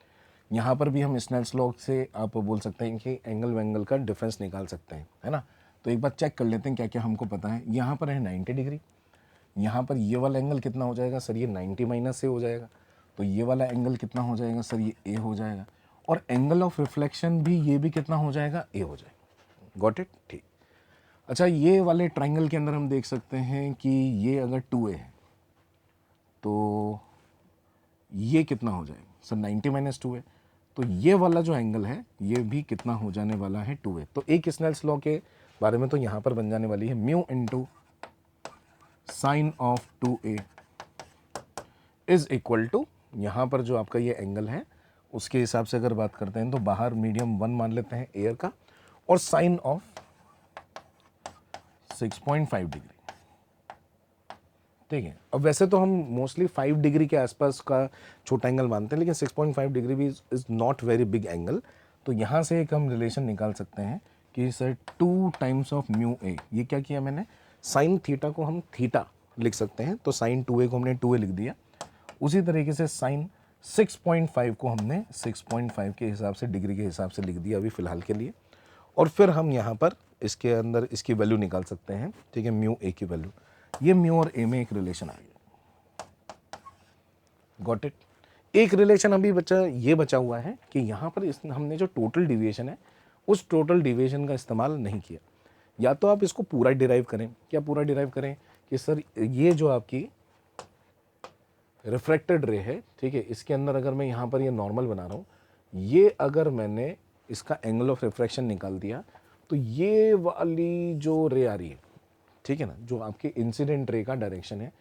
यहाँ पर भी हम स्नेल्स लॉ से आप बोल सकते हैं कि एंगल वेंगल का डिफरेंस निकाल सकते हैं, है ना। तो एक बार चेक कर लेते हैं क्या क्या हमको पता है। यहाँ पर है 90 डिग्री, यहाँ पर ये वाला एंगल कितना हो जाएगा सर? ये 90 माइनस से हो जाएगा। तो ये वाला एंगल कितना हो जाएगा सर? ये ए हो जाएगा। और एंगल ऑफ रिफ्लेक्शन भी ये भी कितना हो जाएगा? ए हो जाएगा। Got it? ठीक। अच्छा, ये वाले ट्राइंगल के अंदर हम देख सकते हैं कि ये अगर 2a है तो ये कितना हो जाएगा सर? 90 minus 2a। तो ये वाला जो एंगल है ये भी कितना हो जाने वाला है? 2a। तो एक स्नेल्स लॉ के बारे में तो यहाँ पर बन जाने वाली है mu into sine of 2a is equal to, यहाँ पर जो आपका ये एंगल है उसके हिसाब से अगर बात करते हैं तो बाहर मीडियम 1 मान लेते हैं एयर का, और साइन ऑफ 6.5 डिग्री, ठीक है। अब वैसे तो हम मोस्टली 5 डिग्री के आसपास का छोटा एंगल मानते हैं, लेकिन 6.5 डिग्री भी is not very big angle. तो यहाँ से एक हम रिलेशन निकाल सकते हैं कि sir 2 times of mu A, ये क्या किया मैंने, साइन थीटा को हम थीटा लिख सकते हैं, तो साइन 2a को हमने 2a लिख दिया। उसी तरीके से साइन 6.5 को हमने 6.5 के हिसाब से, डिग्री के हिसाब से लिख दिया अभी फ़िलहाल के लिए। और फिर हम यहाँ पर इसके अंदर इसकी वैल्यू निकाल सकते हैं, ठीक है, म्यू ए की वैल्यू। ये म्यू और ए में एक रिलेशन आ गया। Got it? एक रिलेशन अभी ये बचा हुआ है कि यहाँ पर हमने जो टोटल डिविएशन है उस टोटल डिविएशन का इस्तेमाल नहीं किया। या तो आप इसको पूरा डिराइव करें, क्या पूरा डिराइव करें कि सर ये जो आपकी रिफ्रैक्टेड रे है, ठीक है, इसके अंदर अगर मैं यहाँ पर ये नॉर्मल बना रहा हूँ, ये अगर मैंने इसका एंगल ऑफ रिफ्रैक्शन निकाल दिया, तो ये वाली जो रे आ रही है, ठीक है ना, जो आपके इंसिडेंट रे का डायरेक्शन है,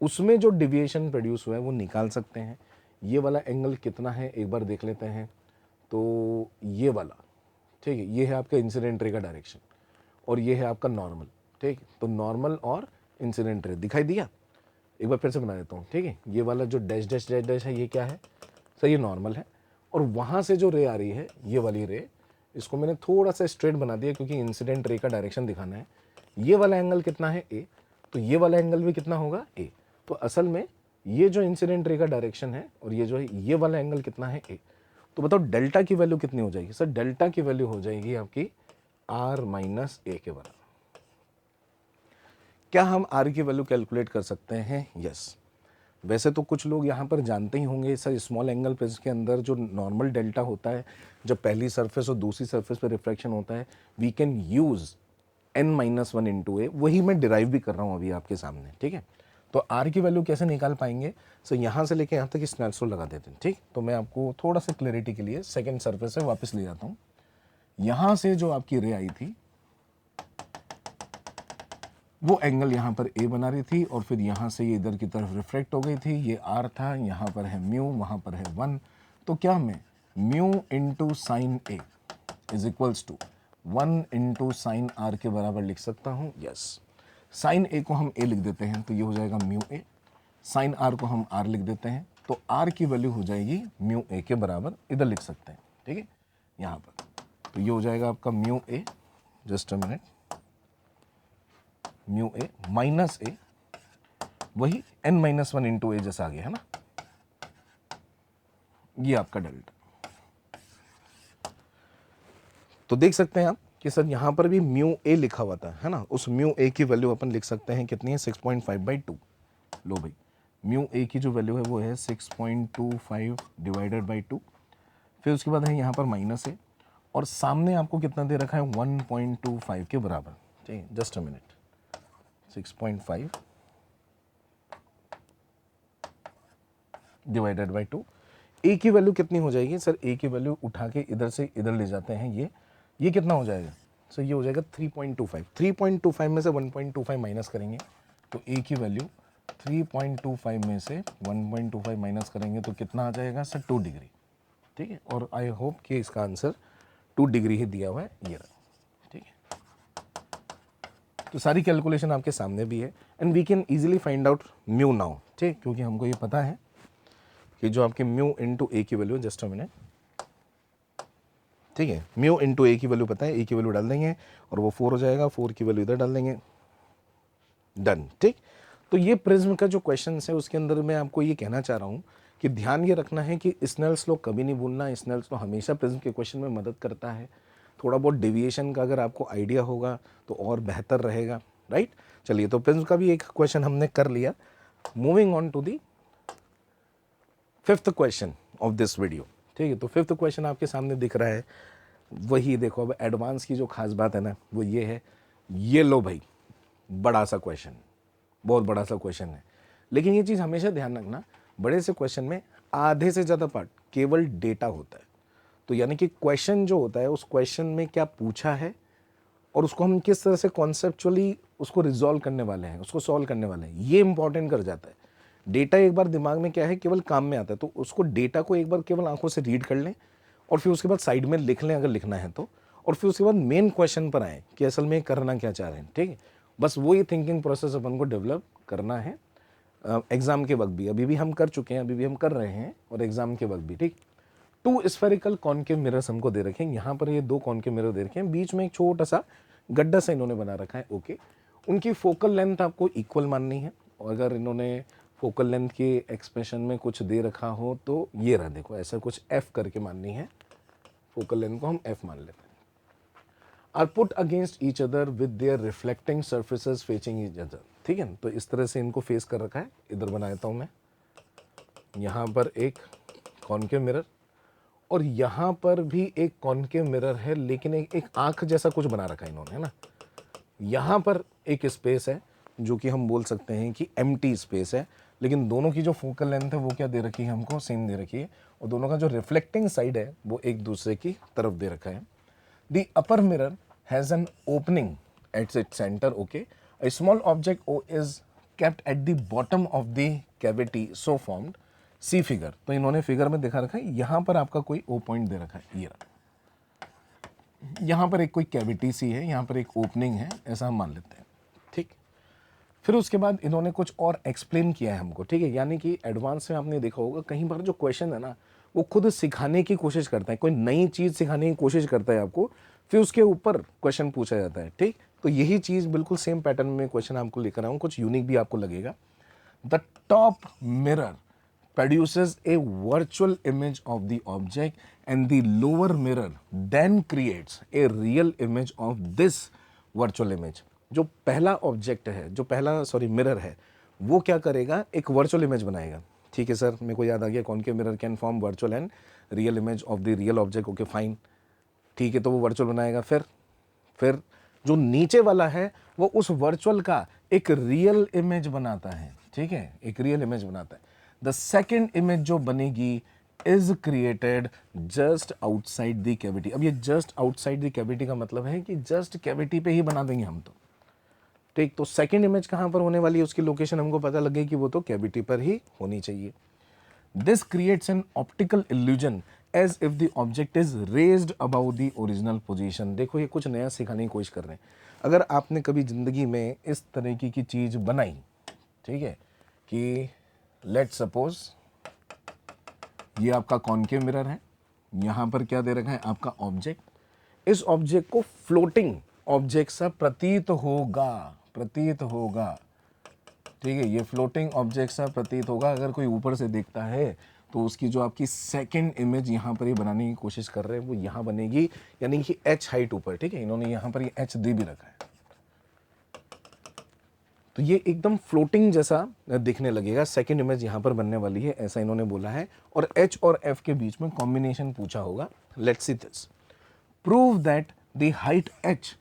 उसमें जो डिविएशन प्रोड्यूस हुआ है वो निकाल सकते हैं। ये वाला एंगल कितना है एक बार देख लेते हैं। तो ये वाला, ठीक है, ये है आपका इंसिडेंट रे का डायरेक्शन, और ये है आपका नॉर्मल, ठीक है। तो नॉर्मल और इंसिडेंट रे दिखाई दिया। एक बार फिर से बना देता हूँ, ठीक है। ये वाला जो डैश डैश डैश डैश है ये क्या है सर? ये नॉर्मल है। और वहाँ से जो रे आ रही है ये वाली रे, इसको मैंने थोड़ा सा स्ट्रेट बना दिया क्योंकि इंसिडेंट रे का डायरेक्शन दिखाना है। ये वाला एंगल कितना है? ए। तो ये वाला एंगल भी कितना होगा? ए। तो असल में ये जो इंसिडेंट रे का डायरेक्शन है और ये जो है ये वाला एंगल कितना है? ए। तो बताओ डेल्टा की वैल्यू कितनी हो जाएगी सर? डेल्टा की वैल्यू हो जाएगी आपकी आर माइनस ए के बराबर। क्या हम आर की वैल्यू कैलकुलेट कर सकते हैं? यस। वैसे तो कुछ लोग यहाँ पर जानते ही होंगे सर, स्मॉल एंगल प्रिज्म के अंदर जो नॉर्मल डेल्टा होता है, जब पहली सरफेस और दूसरी सरफेस पर रिफ्रैक्शन होता है, we can use n-1 into A. वही मैं डिराइव भी कर रहा हूँ अभी आपके सामने, ठीक है। तो आर की वैल्यू कैसे निकाल पाएंगे? सो यहाँ से लेके यहाँ तक स्नेल्स लॉ लगा देते हैं, ठीक। तो मैं आपको थोड़ा सा क्लैरिटी के लिए सेकंड सरफेस से वापस ले जाता हूँ। यहाँ से जो आपकी रे आई थी वो एंगल यहाँ पर ए बना रही थी और फिर यहाँ से ये इधर की तरफ रिफ्लेक्ट हो गई थी, ये आर था, यहाँ पर है म्यू, वहाँ पर है 1। तो क्या मैं mu into sine A is equals to 1 into sine R के बराबर लिख सकता हूँ? यस। साइन ए को हम ए लिख देते हैं तो ये हो जाएगा म्यू ए, साइन आर को हम आर लिख देते हैं तो आर की वैल्यू हो जाएगी म्यू ए के बराबर, इधर लिख सकते हैं, ठीक है, यहाँ पर। तो ये हो जाएगा आपका mu A, just a minute, mu A minus A, वही n माइनस 1 इंटू ए जैसा आ गया है ना, ये आपका डेल्टा। तो देख सकते हैं आप कि सर यहाँ पर भी म्यू ए लिखा हुआ था, है ना, उस म्यू ए की वैल्यू अपन लिख सकते हैं कितनी है? 6.5/2। लो भाई, म्यू ए की जो वैल्यू है वो है 6.25 डिवाइडेड बाई 2। फिर उसके बाद है यहाँ पर माइनस ए और सामने आपको कितना दे रखा है? 1.25 के बराबर, ठीक है, just a minute, 6.5 divided by 2। ए की वैल्यू कितनी हो जाएगी? सर ए की वैल्यू उठा के इधर से इधर ले जाते हैं, ये कितना हो जाएगा? सर ये हो जाएगा 3.25। 3.25 में से 1.25 माइनस करेंगे तो ए की वैल्यू 3.25 में से 1.25 माइनस करेंगे तो कितना आ जाएगा? सर 2 डिग्री, ठीक है। और आई होप कि इसका आंसर 2 डिग्री ही दिया हुआ है, ये रहा, ठीक है। तो सारी कैलकुलेशन आपके सामने भी है and we can easily find out mu now, ठीक, क्योंकि हमको ये पता है कि जो आपके म्यू इंटू ए की वैल्यू, जस्ट अ मिनट, ठीक है, म्यू इंटू ए की वैल्यू पता है, ए की वैल्यू डाल देंगे और वो 4 हो जाएगा, 4 की वैल्यू इधर डाल देंगे, डन, ठीक। तो ये प्रिज्म का जो क्वेश्चन है उसके अंदर मैं आपको ये कहना चाह रहा हूँ कि ध्यान ये रखना है कि स्नेल्स लॉ कभी नहीं भूलना। स्नेल्स लॉ हमेशा प्रिज्म के क्वेश्चन में मदद करता है। थोड़ा बहुत डेविएशन का अगर आपको आइडिया होगा तो और बेहतर रहेगा, राइट। चलिए, तो प्रिज्म का भी एक क्वेश्चन हमने कर लिया। Moving on to the 5th question of this video, ठीक है। तो 5th क्वेश्चन आपके सामने दिख रहा है, वही देखो। अब एडवांस की जो खास बात है ना वो ये है, ये लो भाई, बड़ा सा क्वेश्चन, बहुत बड़ा सा क्वेश्चन है। लेकिन ये चीज़ हमेशा ध्यान रखना, बड़े से क्वेश्चन में आधे से ज़्यादा पार्ट केवल डेटा होता है। तो यानी कि क्वेश्चन जो होता है, उस क्वेश्चन में क्या पूछा है और उसको हम किस तरह से कॉन्सेप्चुअली उसको रिजॉल्व करने वाले हैं, उसको सॉल्व करने वाले हैं, ये इंपॉर्टेंट कर जाता है। डेटा एक बार दिमाग में क्या है, केवल काम में आता है, तो उसको डेटा को एक बार केवल आंखों से रीड कर लें और फिर उसके बाद साइड में लिख लें अगर लिखना है तो, और फिर उसके बाद मेन क्वेश्चन पर आए कि असल में करना क्या चाह रहे हैं, ठीक है। बस वो ये थिंकिंग प्रोसेस अपन को डेवलप करना है एग्जाम के वक्त भी। अभी भी हम कर चुके हैं, अभी भी हम कर रहे हैं, और एग्जाम के वक्त भी, ठीक। 2 स्फेरिकल कॉनकेव मिरर्स हमको दे रखे हैं। यहाँ पर ये 2 कॉनकेव मिरर दे रखे हैं, बीच में एक छोटा सा गड्ढा सा इन्होंने बना रखा है, ओके। उनकी फोकल लेंथ आपको इक्वल माननी है, और अगर इन्होंने फोकल लेंथ के एक्सप्रेशन में कुछ दे रखा हो तो ये रहा, देखो ऐसा कुछ f करके माननी है, फोकल लेंथ को हम f मान लेते हैं। Are put against each other with their reflecting surfaces facing each other, ठीक है। तो इस तरह से इनको फेस कर रखा है। इधर बना देता हूँ मैं, यहाँ पर एक कॉनकेव मिरर और यहाँ पर भी एक कॉनकेव मिरर है, लेकिन एक आंख जैसा कुछ बना रखा है इन्होंने, है ना। यहाँ पर एक स्पेस है जो कि हम बोल सकते हैं कि एम्प्टी स्पेस है, लेकिन दोनों की जो फोकल लेंथ है वो क्या दे रखी है हमको? सेम दे रखी है, और दोनों का जो रिफ्लेक्टिंग साइड है वो एक दूसरे की तरफ दे रखा है। The upper mirror has an opening at its centre, okay. A small object O is kept at the bottom of the cavity so formed. See figure. तो इन्होंने फिगर में दिखा रखा है, यहाँ पर आपका कोई O पॉइंट दे रखा है, ये रहा। यहाँ पर एक कोई कैविटी सी है, यहाँ पर एक ओपनिंग है, ऐसा हम मान लेते हैं, ठीक। फिर उसके बाद इन्होंने कुछ और एक्सप्लेन किया है हमको, ठीक है। यानी कि एडवांस में आपने देखा होगा कहीं बार जो क्वेश्चन है ना वो खुद सिखाने की कोशिश करता है, कोई नई चीज़ सिखाने की कोशिश करता है आपको, फिर उसके ऊपर क्वेश्चन पूछा जाता है, ठीक। तो यही चीज़ बिल्कुल सेम पैटर्न में क्वेश्चन आपको लेकर आऊँ, कुछ यूनिक भी आपको लगेगा। The top mirror produces a virtual image of the object and the lower mirror then creates a real image of this virtual image. जो पहला ऑब्जेक्ट है, जो पहला मिरर है, वो क्या करेगा? एक वर्चुअल इमेज बनाएगा, ठीक है सर, मेरे को याद आ गया, concave mirror can form virtual and real image of the real object, okay fine, ठीक है। तो वो वर्चुअल बनाएगा, फिर जो नीचे वाला है वो उस वर्चुअल का एक रियल इमेज बनाता है, ठीक है, एक रियल इमेज बनाता है। द सेकेंड इमेज जो बनेगी is created just outside the cavity. अब ये जस्ट आउटसाइड द कैविटी का मतलब है कि जस्ट कैविटी पे ही बना देंगे हम तो, ठीक। तो सेकेंड इमेज कहाँ पर होने वाली है, उसकी लोकेशन हमको पता लग गई कि वो तो कैविटी पर ही होनी चाहिए। This creates an optical illusion as if the object is raised above the original position. देखो ये कुछ नया सिखाने की कोशिश कर रहे हैं। अगर आपने कभी जिंदगी में इस तरीके की चीज बनाई, ठीक है, कि लेट सपोज ये आपका कॉनकेव मिरर है, यहां पर क्या दे रखा है आपका ऑब्जेक्ट, इस ऑब्जेक्ट को फ्लोटिंग ऑब्जेक्ट सा प्रतीत होगा, ठीक है, ये फ्लोटिंग ऑब्जेक्ट सा प्रतीत होगा। अगर कोई ऊपर से देखता है तो उसकी जो आपकी सेकंड इमेज यहाँ पर ये बनाने की कोशिश कर रहे हैं वो यहाँ बनेगी, यानी कि h हाइट ऊपर, ठीक है, इन्होंने यहाँ पर ये h दे भी रखा है, तो ये एकदम फ्लोटिंग जैसा दिखने लगेगा। सेकंड इमेज यहाँ पर बनने वाली है, ऐसा इन्होंने बोला है। और h और f के बीच में कॉम्बिनेशन पूछा होगा। Let's see this, prove that the height h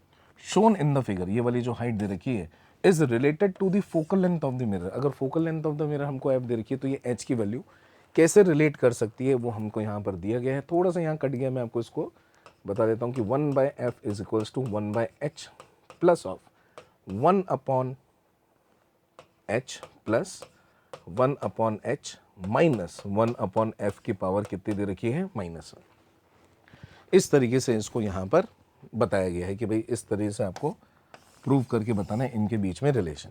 shown in the figure, ये वाली जो हाइट दे रखी है, is related to the focal length of the mirror. अगर focal length of the mirror हमको f दे रखी है तो ये h की वैल्यू कैसे रिलेट कर सकती है वो हमको यहाँ पर दिया गया है। थोड़ा सा यहाँ कट गया, मैं आपको इसको बता देता हूँ कि 1/f is equals to 1/h plus of 1/h plus 1/h minus 1/f की पावर कितनी दे रखी है, -1। इस तरीके से इसको यहाँ पर बताया गया है कि भाई इस तरीके से आपको प्रूव करके बताना है इनके बीच में रिलेशन।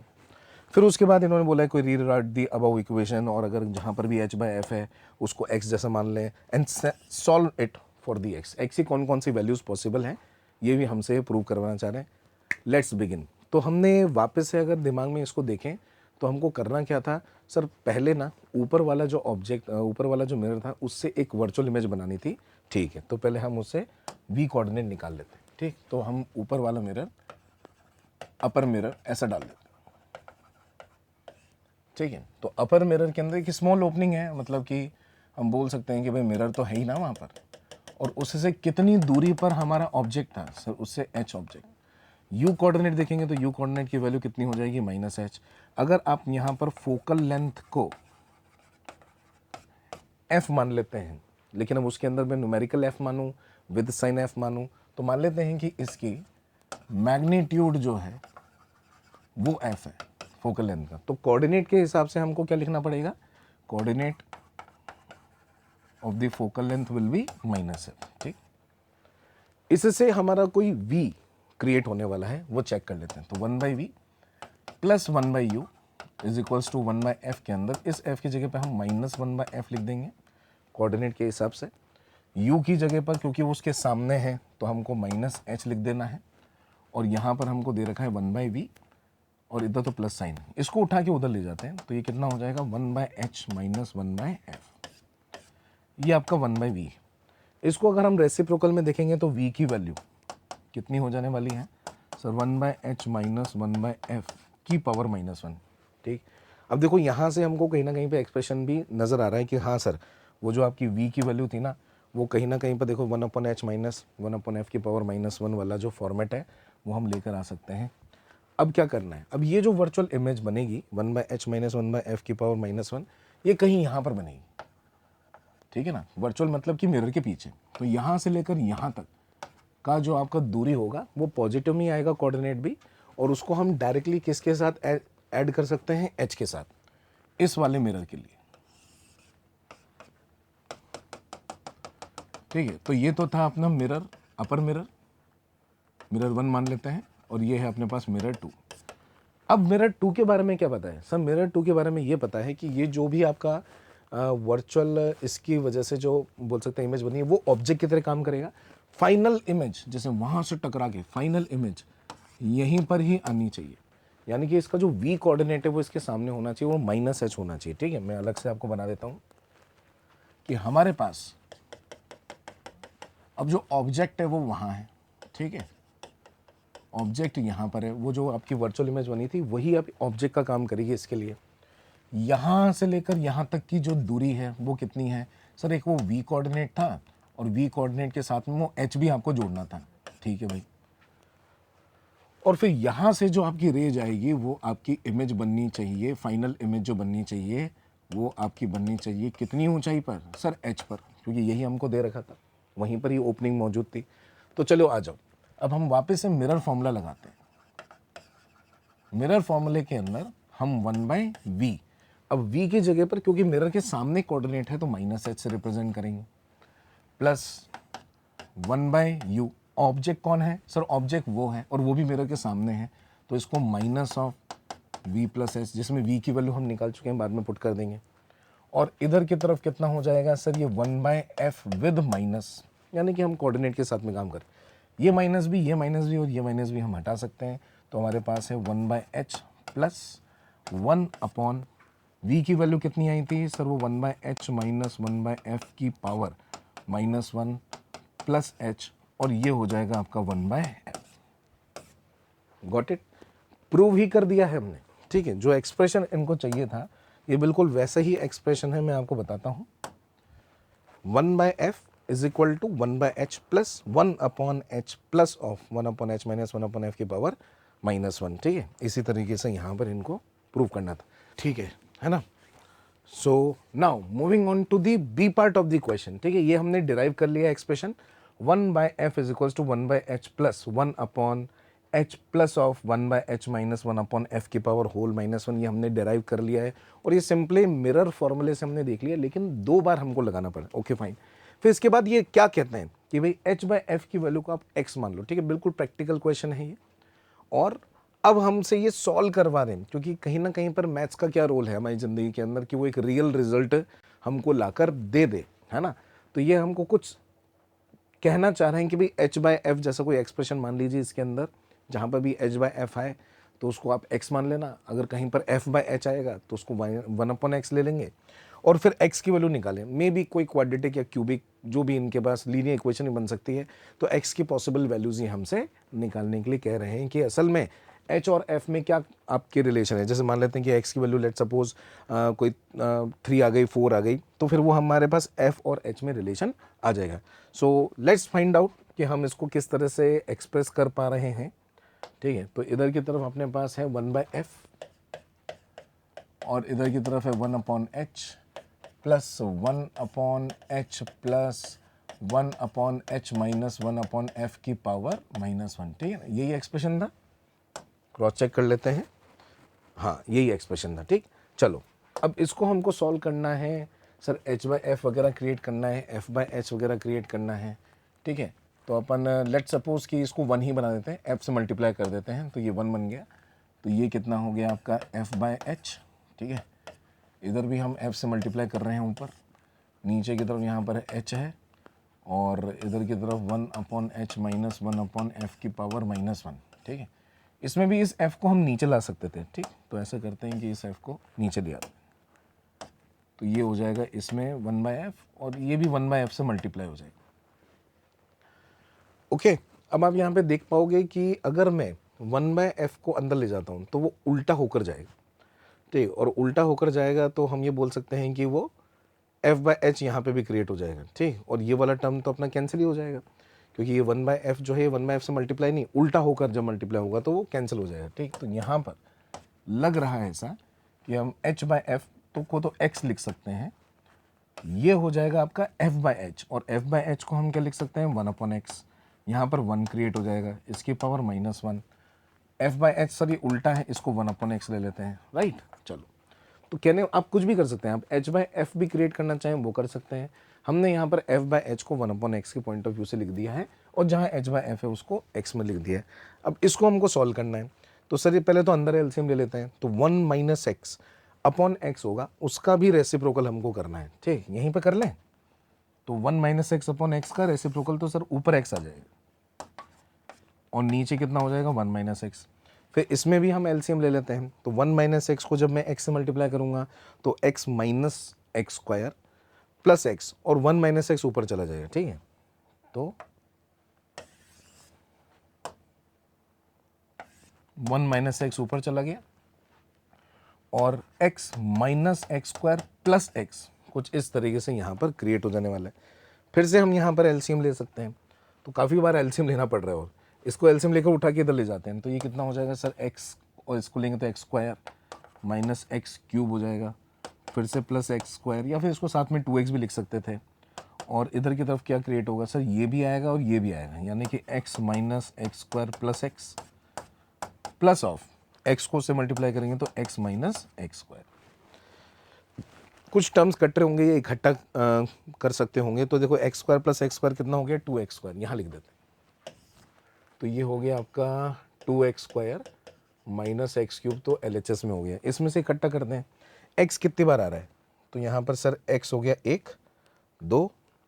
फिर उसके बाद इन्होंने बोला है कोई रीराइट दी अबव इक्वेशन, और अगर जहाँ पर भी h/f है उसको x जैसा मान लें and solve it for the x की कौन कौन सी वैल्यूज पॉसिबल हैं ये भी हमसे प्रूव करवाना चाह रहे हैं। Let's begin. तो हमने वापस से अगर दिमाग में इसको देखें तो हमको करना क्या था सर, पहले ना ऊपर वाला जो ऑब्जेक्ट, ऊपर वाला जो मिरर था उससे एक वर्चुअल इमेज बनानी थी, ठीक है। तो पहले हम उससे v कोऑर्डिनेट निकाल लेते हैं, ठीक। तो हम ऊपर वाला मिरर, अपर मिरर ऐसा डाल देते हैं, ठीक है। तो अपर मिरर के अंदर एक स्मॉल ओपनिंग है, मतलब कि हम बोल सकते हैं कि भाई मिरर तो है ही ना वहाँ पर, और उससे कितनी दूरी पर हमारा ऑब्जेक्ट था सर, उससे h ऑब्जेक्ट। u कोऑर्डिनेट देखेंगे तो u कोऑर्डिनेट की वैल्यू कितनी हो जाएगी, -h। अगर आप यहाँ पर फोकल लेंथ को f मान लेते हैं, लेकिन अब उसके अंदर मैं न्यूमेरिकल f मानूं, विद साइन f मानूं, तो मान लेते हैं कि इसकी मैग्नीट्यूड जो है वो f है फोकल लेंथ का। तो कोऑर्डिनेट के हिसाब से हमको क्या लिखना पड़ेगा, coordinate of the focal length will be -f, ठीक। इससे हमारा कोई v क्रिएट होने वाला है वो चेक कर लेते हैं। तो 1/v plus 1/u is equals to 1/f के अंदर इस f की जगह पे हम -1/f लिख देंगे कोऑर्डिनेट के हिसाब से। u की जगह पर क्योंकि वो उसके सामने है तो हमको -h लिख देना है, और यहाँ पर हमको दे रखा है 1/v और इधर तो प्लस साइन है, इसको उठा के उधर ले जाते हैं तो ये कितना हो जाएगा 1/h माइनस 1/f, ये आपका 1/v। इसको अगर हम रेसिप्रोकल में देखेंगे तो v की वैल्यू कितनी हो जाने वाली है सर, 1/h माइनस 1/f की पावर -1, ठीक। अब देखो यहाँ से हमको कहीं ना कहीं पे एक्सप्रेशन भी नज़र आ रहा है कि हाँ सर वो जो आपकी v की वैल्यू थी ना वो कहीं ना कहीं पर देखो 1/h माइनस 1/f की पावर -1 वाला जो फॉर्मेट है वो हम लेकर आ सकते हैं। अब क्या करना है, अब ये जो वर्चुअल इमेज बनेगी 1/h माइनस 1/f की पावर -1, ये कहीं यहाँ पर बनेगी, ठीक है ना। वर्चुअल मतलब कि मिरर के पीछे, तो यहाँ से लेकर यहाँ तक का जो आपका दूरी होगा वो पॉजिटिव में आएगा कोऑर्डिनेट भी, और उसको हम डायरेक्टली किसके साथ ऐड कर सकते हैं, h के साथ, इस वाले मिरर के लिए, ठीक है। तो ये तो था अपना मिरर, अपर मिरर, मिरर 1 मान लेते हैं, और ये है अपने पास मिरर 2। अब मिरर 2 के बारे में क्या पता है सब, मिरर 2 के बारे में ये पता है कि ये जो भी आपका वर्चुअल इसकी वजह से जो बोल सकते हैं इमेज बनी है वो ऑब्जेक्ट की तरह काम करेगा। फाइनल इमेज जैसे वहाँ से टकरा के फाइनल इमेज यहीं पर ही आनी चाहिए, यानी कि इसका जो v कोऑर्डिनेट है वो इसके सामने होना चाहिए, वो -h होना चाहिए, ठीक है। मैं अलग से आपको बना देता हूँ कि हमारे पास अब जो ऑब्जेक्ट है वो वहाँ है, ठीक है, ऑब्जेक्ट यहाँ पर है, वो जो आपकी वर्चुअल इमेज बनी थी वही अब ऑब्जेक्ट का काम करेगी इसके लिए। यहाँ से लेकर यहाँ तक की जो दूरी है वो कितनी है सर, एक वो v कोऑर्डिनेट था और v कोऑर्डिनेट के साथ में वो h भी आपको जोड़ना था, ठीक है भाई। और फिर यहाँ से जो आपकी रेज आएगी वो आपकी इमेज बननी चाहिए, फाइनल इमेज जो बननी चाहिए वो आपकी बननी चाहिए कितनी ऊंचाई पर सर, एच पर, क्योंकि यही हमको दे रखा था, वहीं पर ही ओपनिंग मौजूद थी। तो चलो आ जाओ, अब हम वापस से मिरर फॉर्मूला लगाते हैं। मिरर फॉर्मूले के अंदर हम 1/v, अब v की जगह पर क्योंकि मिरर के सामने कोऑर्डिनेट है तो -h से रिप्रेजेंट करेंगे, प्लस 1/u, ऑब्जेक्ट कौन है सर, ऑब्जेक्ट वो है और वो भी मिरर के सामने है, तो इसको -v + h, जिसमें v की वैल्यू हम निकाल चुके हैं, बाद में पुट कर देंगे। और इधर की तरफ कितना हो जाएगा सर, ये 1/f विद माइनस, यानी कि हम कोऑर्डिनेट के साथ में काम करें, ये माइनस भी, ये माइनस भी और ये माइनस भी हम हटा सकते हैं, तो हमारे पास है 1/h प्लस 1/v की वैल्यू कितनी आई थी सर, वो 1/h माइनस 1/f की पावर -1 प्लस h, और ये हो जाएगा आपका 1/f। गॉट इट, प्रूव ही कर दिया है हमने, ठीक है। जो एक्सप्रेशन इनको चाहिए था ये बिल्कुल वैसा ही एक्सप्रेशन है, मैं आपको बताता हूँ। 1/f is equal to 1/h plus 1/h plus of 1/h minus 1/f की पावर -1, ठीक है। इसी तरीके से यहाँ पर इनको प्रूव करना था, ठीक है ना। So now moving on to the B part of the question, ठीक है। ये हमने डिराइव कर लिया expression, 1/f is equal to 1/h plus 1/h plus of 1/h minus 1/f की पावर होल -1, ये हमने डिराइव कर लिया है। और ये सिंपली मिरर फॉर्मूले से हमने देख लिया, लेकिन 2 बार हमको लगाना पड़ा, ओके फाइन। फिर इसके बाद ये क्या कहते हैं कि भाई h/f की वैल्यू को आप x मान लो, ठीक है। बिल्कुल प्रैक्टिकल क्वेश्चन है ये, और अब हमसे ये सॉल्व करवा रहे हैं, क्योंकि कहीं ना कहीं पर मैथ्स का क्या रोल है हमारी ज़िंदगी के अंदर कि वो एक रियल रिजल्ट हमको लाकर दे दे, है ना। तो ये हमको कुछ कहना चाह रहे हैं कि भाई h/f जैसा कोई एक्सप्रेशन मान लीजिए, इसके अंदर जहाँ पर भी h/f आए तो उसको आप x मान लेना, अगर कहीं पर f/h आएगा तो उसको 1/x ले लेंगे, और फिर x की वैल्यू निकालें। मे बी कोई क्वाड्रेटिक या क्यूबिक जो भी इनके पास लीनियर इक्वेशन बन सकती है, तो x की पॉसिबल वैल्यूज ही हमसे निकालने के लिए कह रहे हैं कि असल में h और f में क्या आपके रिलेशन है। जैसे मान लेते हैं कि x की वैल्यू लेट सपोज कोई 3 आ गई, 4 आ गई, तो फिर वो हमारे पास f और h में रिलेशन आ जाएगा। सो लेट्स फाइंड आउट कि हम इसको किस तरह से एक्सप्रेस कर पा रहे हैं, ठीक है। तो इधर की तरफ अपने पास है 1/f और इधर की तरफ है 1/h plus 1/h plus 1/h minus 1/f की पावर -1, ठीक है ना। यही एक्सप्रेशन था, क्रॉस चेक कर लेते हैं, हाँ यही एक्सप्रेशन था, ठीक। चलो अब इसको हमको सॉल्व करना है सर, h/f वगैरह क्रिएट करना है, f/h वगैरह क्रिएट करना है, ठीक है। तो अपन लेट सपोज कि इसको 1 ही बना देते हैं, f से मल्टीप्लाई कर देते हैं, तो ये 1 बन गया। तो ये कितना हो गया आपका f/h, ठीक है। इधर भी हम f से मल्टीप्लाई कर रहे हैं ऊपर, नीचे की तरफ यहाँ पर h है, और इधर की तरफ 1/h माइनस 1/f की पावर -1, ठीक है। इसमें भी इस f को हम नीचे ला सकते थे, ठीक। तो ऐसे करते हैं कि इस f को नीचे ले आते हैं, तो ये हो जाएगा इसमें 1/f, और ये भी 1/f से मल्टीप्लाई हो जाएगा, ओके। अब आप यहाँ पे देख पाओगे कि अगर मैं 1/f को अंदर ले जाता हूँ तो वो उल्टा होकर जाएगा, ठीक। और उल्टा होकर जाएगा तो हम ये बोल सकते हैं कि वो f/h यहाँ पे भी क्रिएट हो जाएगा, ठीक। और ये वाला टर्म तो अपना कैंसिल ही हो जाएगा, क्योंकि ये 1/f जो है 1/f से मल्टीप्लाई नहीं, उल्टा होकर जब मल्टीप्लाई होगा तो वो कैंसिल हो जाएगा, ठीक। तो यहाँ पर लग रहा है ऐसा कि हम h/f को तो x लिख सकते हैं, ये हो जाएगा आपका f/h, और f/h को हम क्या लिख सकते हैं 1/x, यहाँ पर 1 क्रिएट हो जाएगा, इसकी पावर -1। f/h सर ये उल्टा है, इसको 1/x ले लेते हैं, राइट। चलो तो कहने आप कुछ भी कर सकते हैं, आप h/f भी क्रिएट करना चाहें वो कर सकते हैं। हमने यहाँ पर f/h को 1/x के पॉइंट ऑफ व्यू से लिख दिया है, और जहाँ h/f है उसको x में लिख दिया है। अब इसको हमको सॉल्व करना है, तो सर ये पहले तो अंदर एलसीएम ले लेते हैं, तो 1 - x अपॉन x होगा, उसका भी रेसिप्रोकल हमको करना है, ठीक। यहीं पर कर लें, तो 1 - x अपॉन x का रेसिप्रोकल तो सर ऊपर x आ जाएगा, और नीचे कितना हो जाएगा 1 - x। फिर इसमें भी हम एलसीएम ले लेते हैं, तो 1 - x को जब मैं x से मल्टीप्लाई करूंगा तो x minus x square plus x, और 1 - x ऊपर चला जाएगा, ठीक है। तो 1 - x ऊपर चला गया, और x minus x square plus x कुछ इस तरीके से यहाँ पर क्रिएट हो जाने वाला है। फिर से हम यहाँ पर एलसीएम ले सकते हैं, तो काफ़ी बार एलसीएम लेना पड़ रहा है, और इसको एलसीएम लेकर उठा के इधर ले जाते हैं, तो ये कितना हो जाएगा सर एक्स, और इसको लेंगे तो x square minus x cube हो जाएगा, फिर से प्लस एक्स स्क्वायर, या फिर इसको साथ में 2x भी लिख सकते थे। और इधर की तरफ क्या क्रिएट होगा सर, ये भी आएगा और ये भी आएगा, यानी कि x minus x square plus x, plus of x को से मल्टीप्लाई करेंगे तो x माइनस एक्स स्क्वायर। कुछ टर्म्स कट रहे होंगे, ये इकट्ठा कर सकते होंगे, तो देखो x square plus x square कितना हो गया 2x स्क्वायर, यहाँ लिख देते हैं। तो ये हो गया आपका 2x square minus x cube, तो LHS में हो गया। इसमें से इकट्ठा करते हैं, x कितनी बार आ रहा है, तो यहाँ पर सर x हो गया 1 2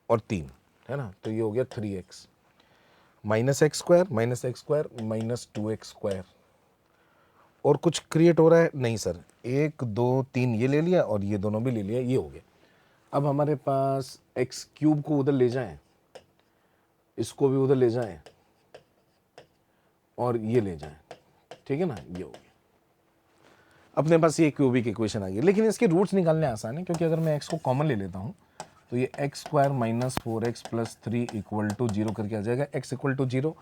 और 3, है ना, तो ये हो गया 3x minus x square minus 2x square. और कुछ क्रिएट हो रहा है नहीं सर, 1 2 3 ये ले लिया और ये दोनों भी ले लिया, ये हो गया। अब हमारे पास एक्स क्यूब को उधर ले जाएं, इसको भी उधर ले जाएं और ये ले जाएं, ठीक है ना, ये हो गया। अपने पास ये क्यूबिक इक्वेशन आ गई, लेकिन इसके रूट्स निकालने आसान है, क्योंकि अगर मैं x को कॉमन ले लेता हूँ तो ये x square minus 4x plus 3 equal to 0 करके आ जाएगा। x इक्वल टू 0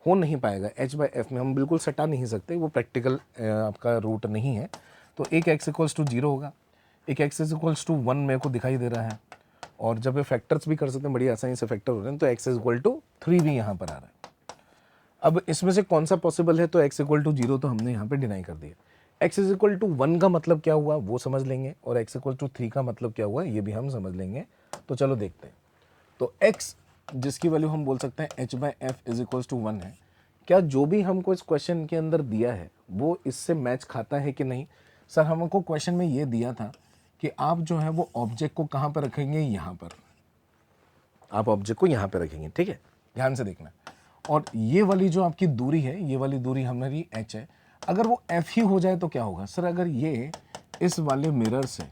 हो नहीं पाएगा, h/f में हम बिल्कुल सटा नहीं सकते, वो प्रैक्टिकल आपका रूट नहीं है। तो एक x इक्वल्स टू 0 होगा, एक x इक्वल्स टू 1 मेरे को दिखाई दे रहा है, और जब ये फैक्टर्स भी कर सकते हैं, बड़ी आसानी से फैक्टर हो रहे हैं, तो x इक्वल टू 3 भी यहाँ पर आ रहा है। अब इसमें से कौन सा पॉसिबल है, तो x इक्वल टू 0 तो हमने यहाँ पे डिनाई कर दिया। x इज इक्वल टू 1 का मतलब क्या हुआ वो समझ लेंगे, और x इक्वल टू 3 का मतलब क्या हुआ ये भी हम समझ लेंगे। तो चलो देखते हैं। तो x जिसकी वैल्यू हम बोल सकते हैं h/f इज इक्वल टू 1 है, क्या जो भी हमको इस क्वेश्चन के अंदर दिया है वो इससे मैच खाता है कि नहीं। सर हमको क्वेश्चन में ये दिया था कि आप जो है वो ऑब्जेक्ट को कहाँ पर रखेंगे, यहाँ पर, आप ऑब्जेक्ट को यहाँ पर रखेंगे, ठीक है, ध्यान से देखना। और ये वाली जो आपकी दूरी है, ये वाली दूरी हमारी h है, अगर वो f ही हो जाए तो क्या होगा सर, अगर ये इस वाले मिरर से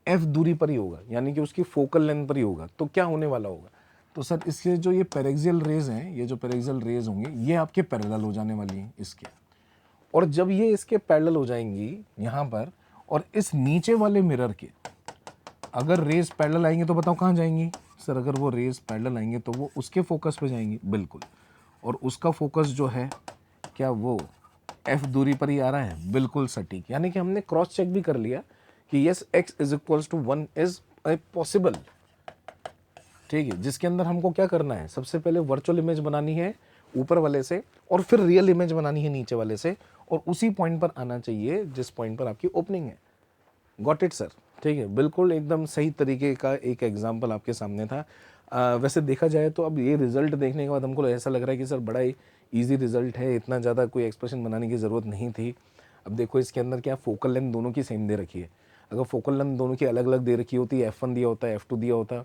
f दूरी पर ही होगा, यानी कि उसकी फोकल लेंथ पर ही होगा, तो क्या होने वाला होगा, तो सर इसके जो ये पैरेक्सियल रेज हैं, ये जो पैरेक्सियल रेज होंगे ये आपके पैरेलल हो जाने वाली हैं इसके, और जब ये इसके पैरेलल हो जाएंगी यहाँ पर, और इस नीचे वाले मिरर के अगर रेज पैरेलल आएंगे तो बताओ कहाँ जाएंगी सर, अगर वो रेज पैरेलल आएंगे तो वो उसके फोकस पे जाएंगी, बिल्कुल, और उसका फोकस जो है क्या वो f दूरी पर ही आ रहा है, बिल्कुल सटीक, यानी कि हमने क्रॉस चेक भी कर लिया कि yes x is equals to 1 is possible, ठीक है, जिसके अंदर हमको क्या करना है, सबसे पहले वर्चुअल इमेज बनानी है ऊपर वाले से, और फिर रियल इमेज बनानी है नीचे वाले से, और उसी पॉइंट पर आना चाहिए जिस पॉइंट पर आपकी ओपनिंग है। गॉट इट सर, ठीक है, बिल्कुल एकदम सही तरीके का एक एग्जाम्पल आपके सामने था। वैसे देखा जाए तो अब ये रिजल्ट देखने के बाद हमको ऐसा लग रहा है कि सर बड़ा ही ईजी रिजल्ट है, इतना ज़्यादा कोई एक्सप्रेशन बनाने की ज़रूरत नहीं थी। अब देखो इसके अंदर क्या फोकल लेंथ दोनों की सेम दे रखी है, अगर फोकल लेंथ दोनों की अलग अलग दे रखी होती है, f1 दिया होता है, f2 दिया होता,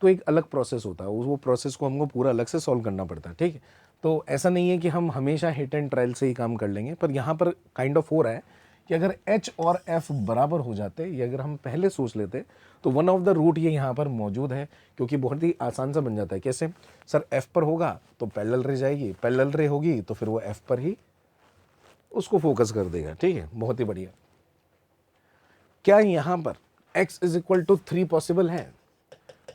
तो एक अलग प्रोसेस होता है, वो प्रोसेस को हमको पूरा अलग से सॉल्व करना पड़ता है, ठीक है। तो ऐसा नहीं है कि हम हमेशा हिट एंड ट्रायल से ही काम कर लेंगे, पर यहाँ पर काइंड ऑफ हो रहा है कि अगर h और f बराबर हो जाते, ये अगर हम पहले सोच लेते, तो वन ऑफ द रूट ये यहाँ पर मौजूद है, क्योंकि बहुत ही आसान सा बन जाता है। कैसे सर, f पर होगा तो पैरेलल रे जाएगी, पैरेलल रे होगी तो फिर वो f पर ही उसको फोकस कर देगा, ठीक है, बहुत ही बढ़िया। क्या यहाँ पर x is equal to 3 possible है,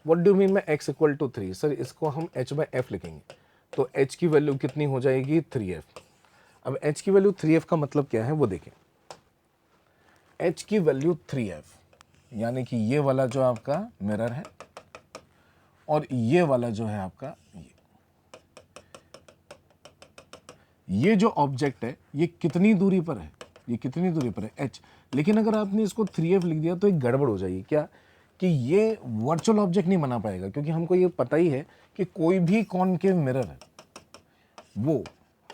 what do mean by x equal to 3, sir इसको हम h/f लिखेंगे, तो h की वैल्यू कितनी हो जाएगी 3f। अब h की वैल्यू 3f का मतलब क्या है वो देखें, h की वैल्यू 3f, यानी कि ये वाला जो आपका मिरर है और ये वाला जो है आपका ये जो ऑब्जेक्ट है ये कितनी दूरी पर है, ये कितनी दूरी पर है h। लेकिन अगर आपने इसको 3f लिख दिया तो एक गड़बड़ हो जाएगी, क्या कि ये वर्चुअल ऑब्जेक्ट नहीं बना पाएगा, क्योंकि हमको ये पता ही है कि कोई भी कॉनकेव मिरर है वो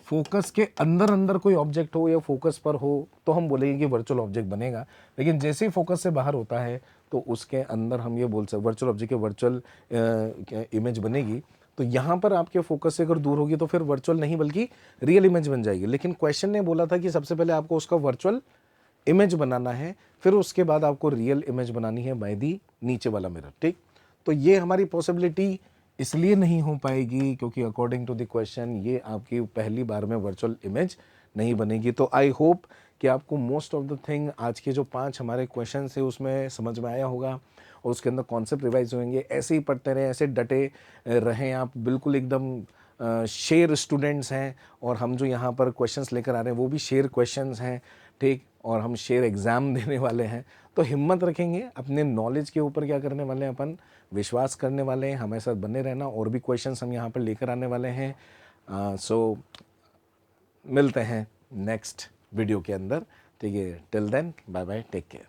फोकस के अंदर अंदर कोई ऑब्जेक्ट हो या फोकस पर हो तो हम बोलेंगे कि वर्चुअल ऑब्जेक्ट बनेगा, लेकिन जैसे ही फोकस से बाहर होता है तो उसके अंदर हम ये बोल सकते वर्चुअल ऑब्जेक्ट के वर्चुअल इमेज बनेगी। तो यहाँ पर आपके फोकस से अगर दूर होगी तो फिर वर्चुअल नहीं बल्कि रियल इमेज बन जाएगी। लेकिन क्वेश्चन ने बोला था कि सबसे पहले आपको उसका वर्चुअल इमेज बनाना है, फिर उसके बाद आपको रियल इमेज बनानी है बाय दी नीचे वाला मिरर, ठीक। तो ये हमारी पॉसिबिलिटी इसलिए नहीं हो पाएगी क्योंकि अकॉर्डिंग टू द क्वेश्चन ये आपकी पहली बार में वर्चुअल इमेज नहीं बनेगी। तो आई होप कि आपको मोस्ट ऑफ द थिंग आज के जो 5 हमारे क्वेश्चन है उसमें समझ में आया होगा, और उसके अंदर कॉन्सेप्ट रिवाइज होंगे। ऐसे ही पढ़ते रहें, ऐसे डटे रहें आप, बिल्कुल एकदम शेर स्टूडेंट्स हैं और हम जो यहाँ पर क्वेश्चंस लेकर आ रहे हैं वो भी शेर क्वेश्चंस हैं, ठीक, और हम शेर एग्ज़ाम देने वाले हैं। तो हिम्मत रखेंगे, अपने नॉलेज के ऊपर क्या करने वाले हैं, अपन विश्वास करने वाले हैं, हमारे साथ बने रहना। और भी क्वेश्चंस हम यहाँ पर लेकर आने वाले हैं। सो मिलते हैं नेक्स्ट वीडियो के अंदर, ठीक है। Till then bye bye, take care.